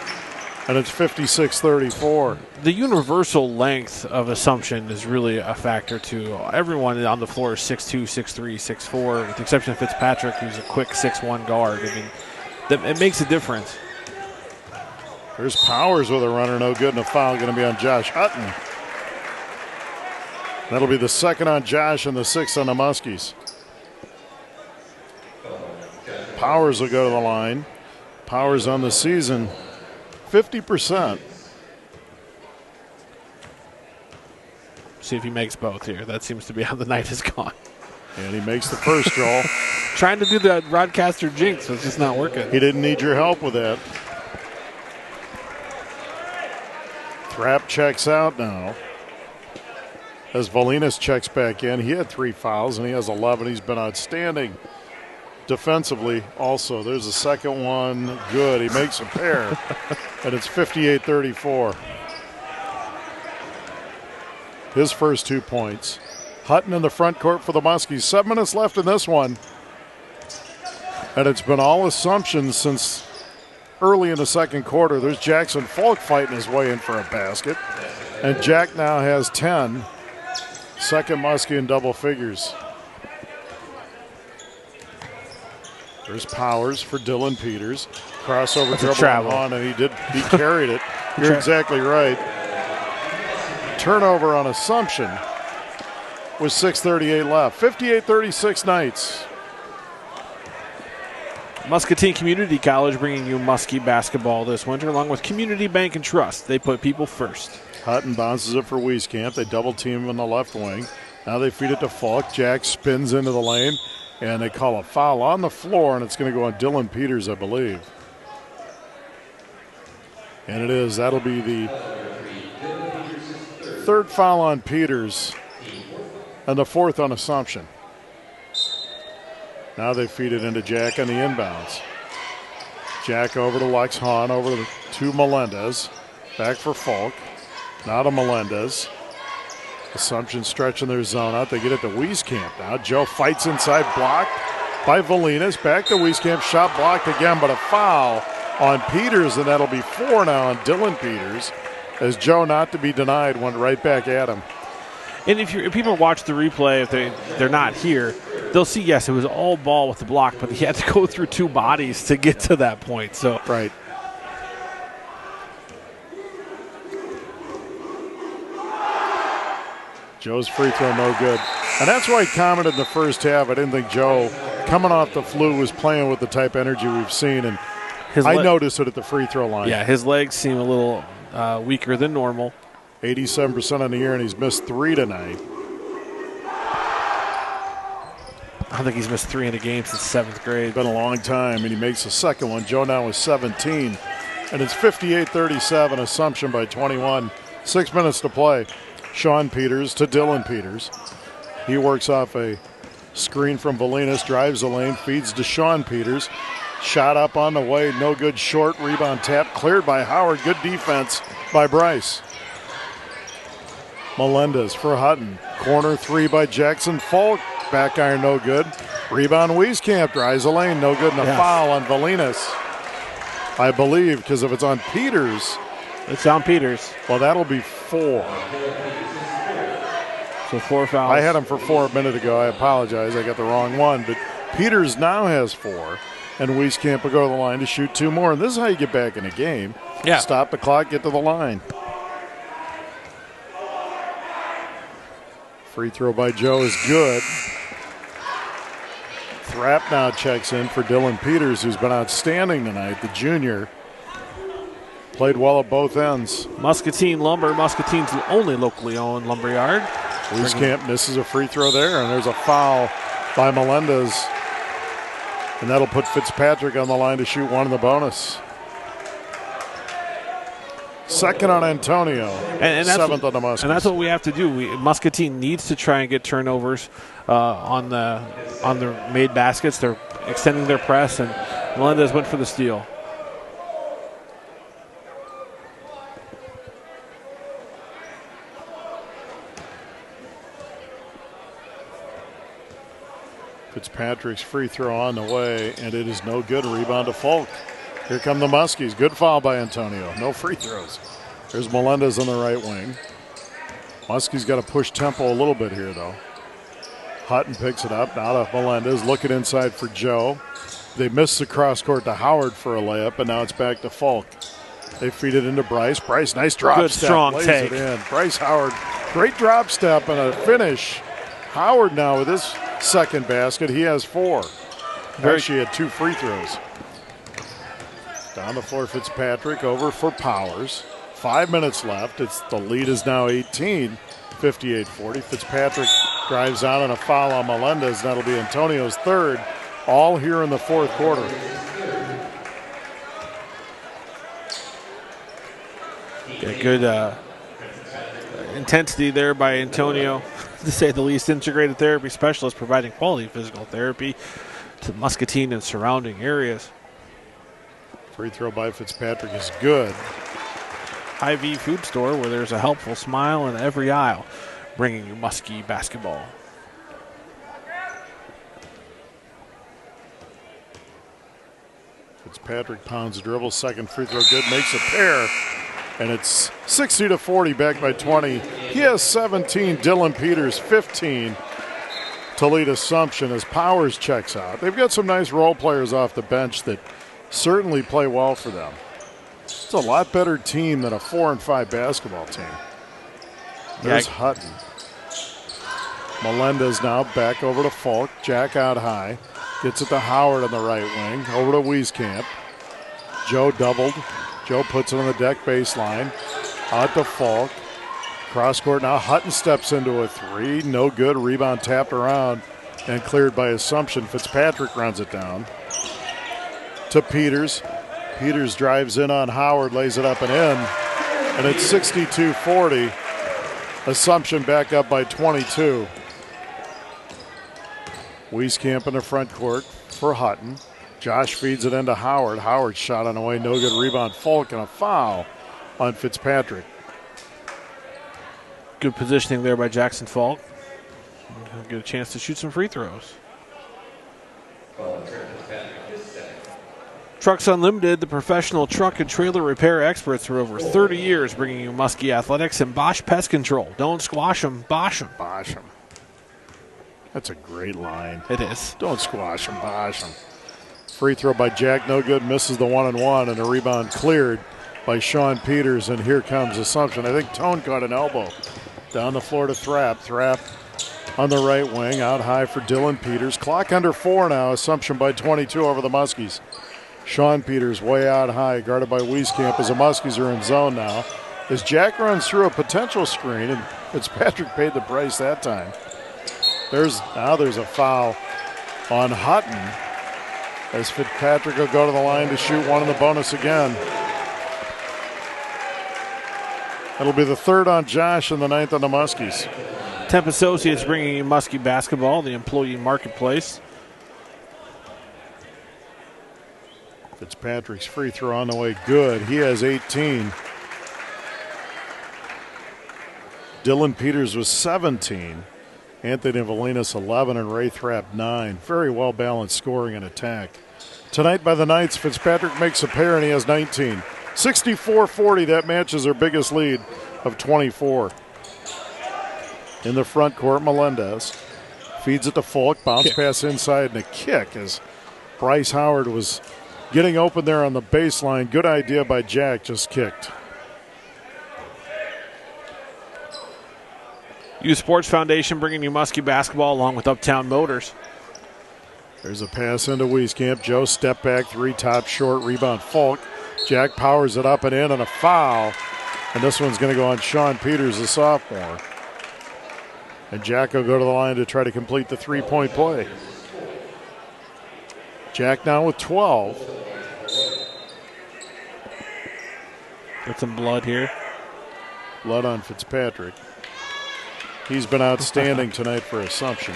and it's 56-34. The universal length of Assumption is really a factor, too. Everyone on the floor is 6'2", 6'3", 6'4", with the exception of Fitzpatrick, who's a quick 6'1" guard. I mean, it makes a difference. There's Powers with a runner, no good, and a foul going to be on Josh Hutton. That'll be the second on Josh and the 6th on the Muskies. Powers will go to the line. Powers on the season, 50%. See if he makes both here. That seems to be how the night has gone. And he makes the first, Joel. Trying to do the broadcaster jinx, so it's just not working. He didn't need your help with that. Thrapp checks out now. As Valinas checks back in, he had 3 fouls and he has 11. He's been outstanding defensively also. There's a second one. Good. He makes a pair. And it's 58-34. His first 2 points. Hutton in the front court for the Muskies. 7 minutes left in this one. And it's been all Assumption since early in the second quarter. There's Jackson Falk fighting his way in for a basket. And Jack now has 10. Second Muskie in double figures. There's Powers for Dylan Peters. Crossover dribble on, and he carried it. You're exactly right. Turnover on Assumption with 6:38 left. 58-36 Knights. Muscatine Community College bringing you Muskie basketball this winter, along with Community Bank and Trust. They put people first. Hutton bounces it for Wieskamp. They double team him on the left wing. Now they feed it to Falk. Jack spins into the lane, and they call a foul on the floor, and it's going to go on Dylan Peters, I believe. And it is. That'll be the third foul on Peters and the 4th on Assumption. Now they feed it into Jack on the inbounds. Jack over to Lex Hahn, over to Melendez. Back for Falk. Now to Melendez. Assumption stretching their zone out. They get it to Wieskamp now. Joe fights inside, blocked by Valinas. Back to Wieskamp. Shot blocked again, but a foul on Peters, and that'll be 4 now on Dylan Peters, as Joe, not to be denied, went right back at him. And if people watch the replay, if they're not here, they'll see, yes, it was all ball with the block, but he had to go through 2 bodies to get to that point. So right. Joe's free throw no good. And that's why I commented in the first half, I didn't think Joe, coming off the flu, was playing with the type of energy we've seen. And I noticed it at the free throw line. Yeah, his legs seem a little weaker than normal. 87% on the year, and he's missed 3 tonight. I don't think he's missed 3 in a game since 7th grade. It's been a long time, and he makes the second one. Joe now is 17. And it's 58-37, Assumption by 21. 6 minutes to play. Sean Peters to Dylan Peters. He works off a screen from Valinas, drives the lane, feeds to Sean Peters. Shot up on the way, no good. Short rebound tap, cleared by Howard. Good defense by Bryce. Melendez for Hutton. Corner 3 by Jackson Falk. Back iron, no good. Rebound Wieskamp, drives the lane, no good. And a foul on Valinas, I believe, because if it's on Peters. It's on Peters. Well, that'll be 4. So 4 fouls. I had him for 4 a minute ago. I apologize. I got the wrong one. But Peters now has 4. And Wieskamp will go to the line to shoot 2 more. And this is how you get back in a game. Yeah. Stop the clock, get to the line. Free throw by Joe is good. Thrapp now checks in for Dylan Peters, who's been outstanding tonight, the junior. Played well at both ends. Muscatine Lumber, Muscatine's the only locally owned lumberyard. Wieskamp misses a free throw there, and there's a foul by Melendez. And that'll put Fitzpatrick on the line to shoot 1 in the bonus. Second on Antonio, and that's seventh on the Muskies. And that's what we have to do. Muscatine needs to try and get turnovers on the made baskets. They're extending their press, and Melendez went for the steal. Fitzpatrick's free throw on the way, and it is no good. Rebound to Falk. Here come the Muskies. Good foul by Antonio. No free throws. There's Melendez on the right wing. Muskie's got to push tempo a little bit here, though. Hutton picks it up. Now to Melendez. Looking inside for Joe. They missed the cross court to Howard for a layup, and now it's back to Falk. They feed it into Bryce. Bryce, nice drop Good step. strong Lays take. it in. Bryce Howard, great drop step and a finish. Howard now with his second basket. He has 4. Actually had 2 free throws. Down the floor, Fitzpatrick over for Powers. 5 minutes left. The lead is now 18, 58-40. Fitzpatrick drives out on a foul on Melendez. That'll be Antonio's third, all here in the fourth quarter. Yeah, good intensity there by Antonio, to say the least. Integrated therapy specialist providing quality physical therapy to Muscatine and surrounding areas. Free throw by Fitzpatrick is good. Hy-Vee food store where there's a helpful smile in every aisle, bringing you Muskie basketball. Fitzpatrick pounds the dribble, second free throw good, makes a pair, and it's 60-40, back by 20. He has 17, Dylan Peters 15 to lead Assumption as Powers checks out. They've got some nice role players off the bench that certainly play well for them. It's a lot better team than a 4-5 basketball team. There's Hutton. Melendez now back over to Falk. Jack out high. Gets it to Howard on the right wing. Over to Wieskamp. Joe doubled. Joe puts it on the deck baseline. Out to Falk. Cross court now. Hutton steps into a 3. No good. Rebound tapped around and cleared by Assumption. Fitzpatrick runs it down to Peters. Peters drives in on Howard, lays it up and in, and it's 62-40. Assumption back up by 22. Wieskamp in the front court for Hutton. Josh feeds it into Howard. Howard shot on the way, no good. Rebound Falk, and a foul on Fitzpatrick. Good positioning there by Jackson Falk. He'll get a chance to shoot some free throws. Trucks Unlimited, the professional truck and trailer repair experts for over 30 years, bringing you Muskie Athletics and Bosch Pest Control. Don't squash them, Bosch them. Bosch them. That's a great line. It is. Don't squash them, Bosch them. Free throw by Jack, no good, misses the 1-and-1, and a rebound cleared by Sean Peters, and here comes Assumption. I think Tone caught an elbow. Down the floor to Thrapp. Thrapp on the right wing, out high for Dylan Peters. Clock under 4 now, Assumption by 22 over the Muskies. Sean Peters way out high, guarded by Wieskamp as the Muskies are in zone now. As Jack runs through a potential screen, and Fitzpatrick paid the price that time. There's a foul on Hutton as Fitzpatrick will go to the line to shoot one in the bonus again. It'll be the third on Josh and the 9th on the Muskies. Temp Associates bringing you Muskie basketball, the employee marketplace. Fitzpatrick's free throw on the way, good. He has 18. Dylan Peters was 17. Anthony Valinas 11 and Ray Thrapp 9. Very well balanced scoring and attack. Tonight by the Knights, Fitzpatrick makes a pair and he has 19. 64-40, that matches their biggest lead of 24. In the front court, Melendez feeds it to Falk, bounce pass inside and a kick as Bryce Howard was getting open there on the baseline. Good idea by Jack, just kicked. U Sports Foundation bringing you Muskie basketball along with Uptown Motors. There's a pass into Wieskamp. Joe step back, 3 top short, rebound Falk. Jack powers it up and in, and a foul. And this one's going to go on Sean Peters, the sophomore. And Jack will go to the line to try to complete the 3-point play. Jack now with 12. Get some blood here. Blood on Fitzpatrick. He's been outstanding tonight for Assumption.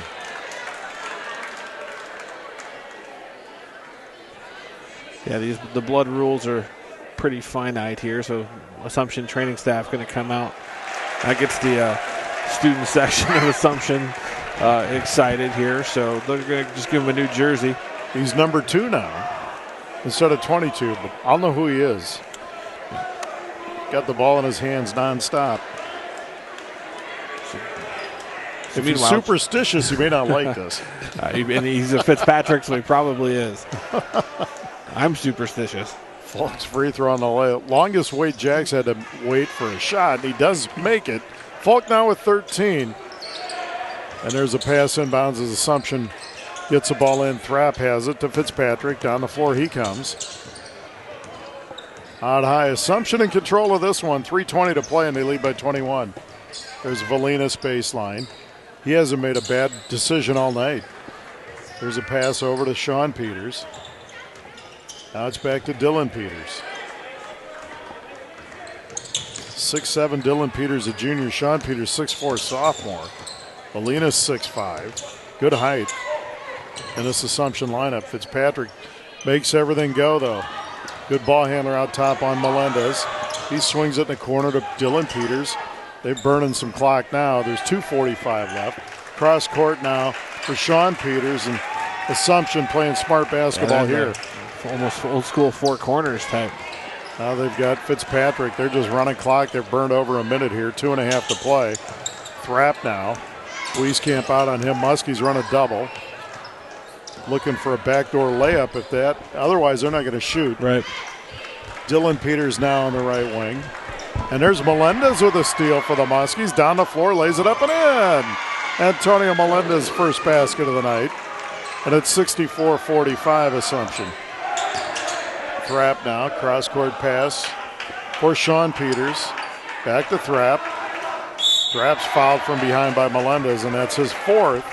Yeah, the blood rules are pretty finite here, so Assumption training staff going to come out. That gets the student section of Assumption excited here, so they're going to just give him a new jersey. He's number 2 now instead of 22, but I'll know who he is. Got the ball in his hands nonstop. If he's superstitious, he may not like this. And he's a Fitzpatrick, so he probably is. I'm superstitious. Falk's free throw on the longest wait. Jax had to wait for a shot. He does make it. Falk now with 13. And there's a pass inbounds as Assumption gets the ball in. Thrapp has it to Fitzpatrick. Down the floor he comes. Out high. Assumption in control of this one. 3:20 to play, and they lead by 21. There's Valinas baseline. He hasn't made a bad decision all night. There's a pass over to Sean Peters. Now it's back to Dylan Peters. 6'7" Dylan Peters, a junior. Sean Peters, 6'4", sophomore. Valinas, 6'5". Good height in this Assumption lineup. Fitzpatrick makes everything go, though. Good ball handler out top on Melendez. He swings it in the corner to Dylan Peters. They're burning some clock now. There's 2:45 left. Cross court now for Sean Peters, and Assumption playing smart basketball here. Almost old school four corners type. Now they've got Fitzpatrick. They're just running clock. They've burned over a minute here. 2.5 to play. Thrapp now. Wieskamp out on him. Muskie's run a double. Looking for a backdoor layup if that. Otherwise, they're not going to shoot. Right. Dylan Peters now on the right wing. And there's Melendez with a steal for the Muskies. Down the floor, lays it up and in. Antonio Melendez, first basket of the night. And it's 64-45 Assumption. Thrapp now, cross-court pass for Sean Peters. Back to Thrapp. Thrapp's fouled from behind by Melendez, and that's his 4th.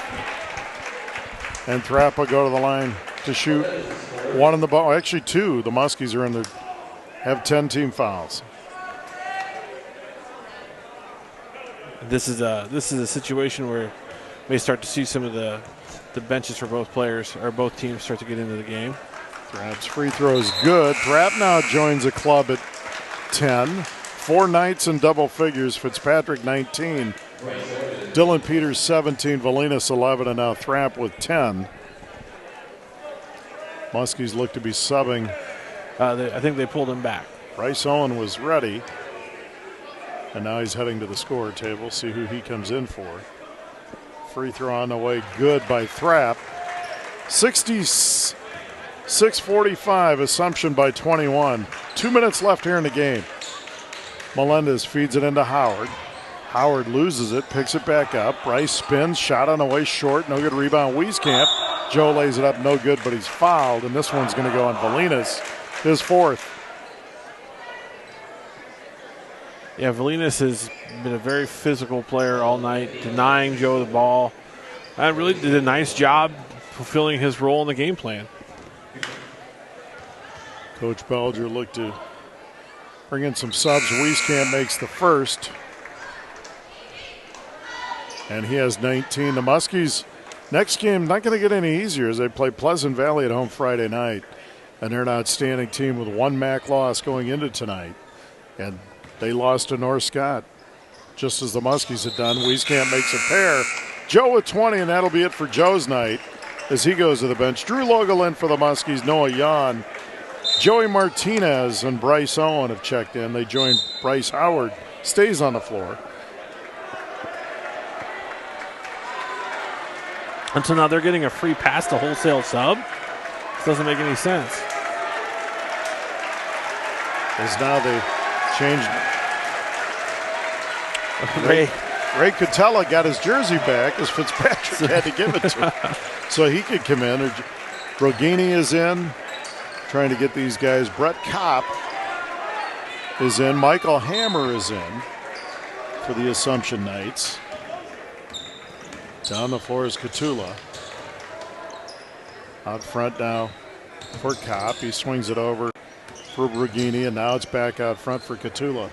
And Thrapp will go to the line to shoot one in the ball. Actually, 2. The Muskies are in there, have 10 team fouls. This is a situation where we may start to see some of the benches for both players or both teams start to get into the game. Thrapp's free throw is good. Thrapp now joins the club at 10. 4 nights in double figures. Fitzpatrick 19. Dylan Peters 17. Valinas 11. And now Thrapp with 10. Muskies look to be subbing. I think they pulled him back. Bryce Owen was ready. And now he's heading to the score table. See who he comes in for. Free throw on the way. Good by Thrapp. 6:45. Assumption by 21. 2 minutes left here in the game. Melendez feeds it into Howard. Howard loses it, picks it back up. Bryce spins, shot on the way short. No good rebound. Wieskamp. Joe lays it up, no good, but he's fouled. And this one's going to go on Valinas, his 4th. Yeah, Valinas has been a very physical player all night, denying Joe the ball. And really did a nice job fulfilling his role in the game plan. Coach Belger looked to bring in some subs. Wieskamp makes the first. And he has 19. The Muskies, next game, not going to get any easier as they play Pleasant Valley at home Friday night. And they're an outstanding team with 1 MAC loss going into tonight. And they lost to North Scott, just as the Muskies had done. Wieskamp makes a pair. Joe with 20, and that'll be it for Joe's night as he goes to the bench. Drew Logal in for the Muskies. Noah Yan. Joey Martinez and Bryce Owen have checked in. They joined Bryce Howard. Stays on the floor. And so now they're getting a free pass to wholesale sub. This doesn't make any sense. As now they changed. Ray Cutella got his jersey back as Fitzpatrick had to give it to him so he could come in. Rogini is in, trying to get these guys. Brett Kopp is in. Michael Hammer is in for the Assumption Knights. Down the floor is Cutula. Out front now for Kopp. He swings it over for Bragini, and now it's back out front for Catula.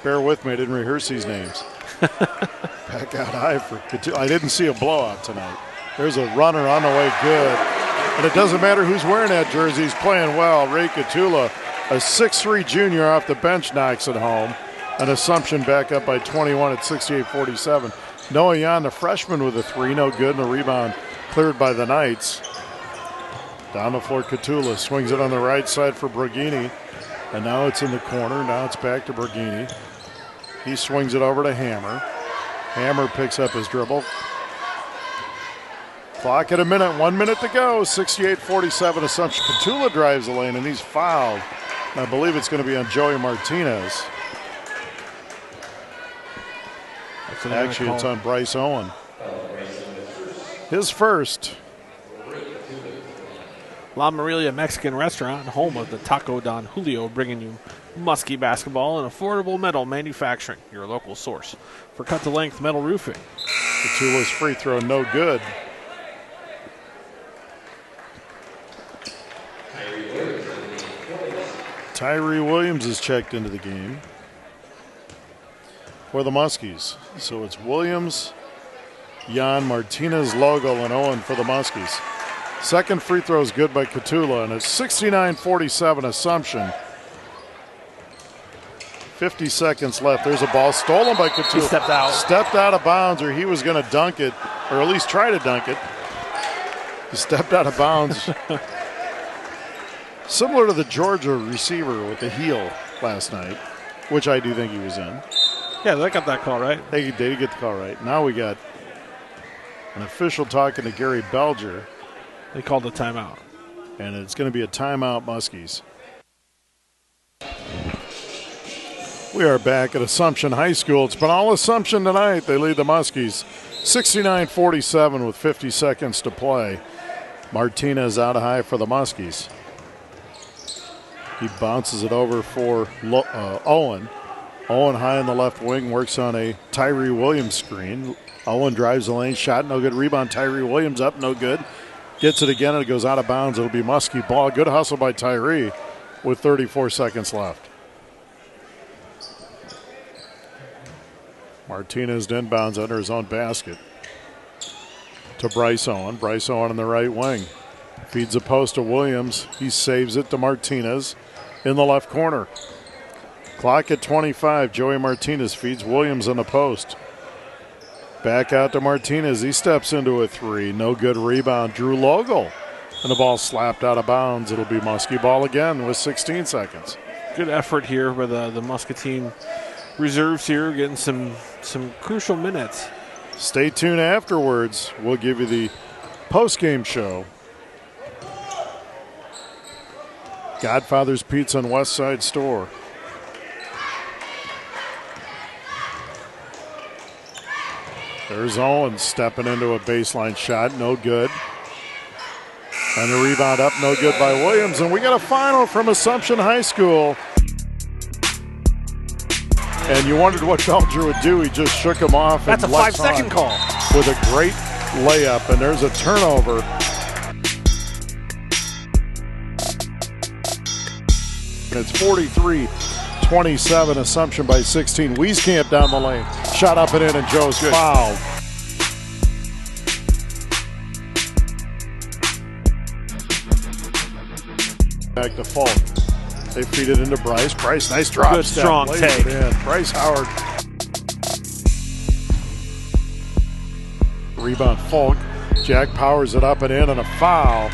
Bear with me, I didn't rehearse these names. Back out high for Catula. I didn't see a blowout tonight. There's a runner on the way, good. And it doesn't matter who's wearing that jersey, he's playing well. Ray Catula, a 6'3 junior off the bench, knocks it home. An Assumption back up by 21 at 68-47. Noah Yan, the freshman, with a three, no good, and the rebound cleared by the Knights. Down the floor, Catula swings it on the right side for Bragini, and now it's in the corner. Now it's back to Bragini. He swings it over to Hammer. Hammer picks up his dribble. Clock at a minute, 1 minute to go. 68-47 Assumption. Catula drives the lane, and he's fouled. And I believe it's going to be on Joey Martinez. Actually, it's on Bryce Owen. His first. La Morelia Mexican Restaurant, home of the Taco Don Julio, bringing you Muskie basketball and affordable metal manufacturing, your local source for cut-to-length metal roofing. Catula's free throw, no good. Tyree Williams is checked into the game for the Muskies. So it's Williams, Jan, Martinez, Logo, and Owen for the Muskies. Second free throw is good by Catula, and it's 69-47 Assumption. 50 seconds left. There's a ball stolen by Catula. He stepped out. Stepped out of bounds, or he was going to dunk it, or at least try to dunk it. He stepped out of bounds. Similar to the Georgia receiver with the heel last night, which I do think he was in. Yeah, they got that call right. They did get the call right. Now we got an official talking to Gary Belger. They called a timeout. And it's going to be a timeout, Muskies. We are back at Assumption High School. It's been all Assumption tonight. They lead the Muskies 69-47 with 50 seconds to play. Martinez out high for the Muskies. He bounces it over for Owen. Owen high in the left wing, works on a Tyree Williams screen. Owen drives the lane, shot, no good. Rebound, Tyree Williams up, no good. Gets it again, and it goes out of bounds. It'll be Muskie ball. Good hustle by Tyree with 34 seconds left. Martinez inbounds under his own basket to Bryce Owen. Bryce Owen in the right wing. Feeds a post to Williams. He saves it to Martinez in the left corner. Clock at 25. Joey Martinez feeds Williams on the post. Back out to Martinez. He steps into a three. No good rebound. Drew Logo. And the ball slapped out of bounds. It'll be Muskie ball again with 16 seconds. Good effort here by the Muscatine reserves here, getting some crucial minutes. Stay tuned afterwards. We'll give you the post-game show. Godfather's Pizza and West Side Store. There's Owen stepping into a baseline shot, no good. And the rebound up, no good by Williams. And we got a final from Assumption High School. And you wondered what Belger would do. He just shook him off. That's a 5-second call. With a great layup, and there's a turnover. And it's 43-27, Assumption by 16. Wieskamp down the lane. Shot up and in, and Joe's fouled. Back to Falk. They feed it into Bryce. Bryce, nice drop. Good, strong take. Bryce Howard. Rebound, Falk. Jack powers it up and in, and a foul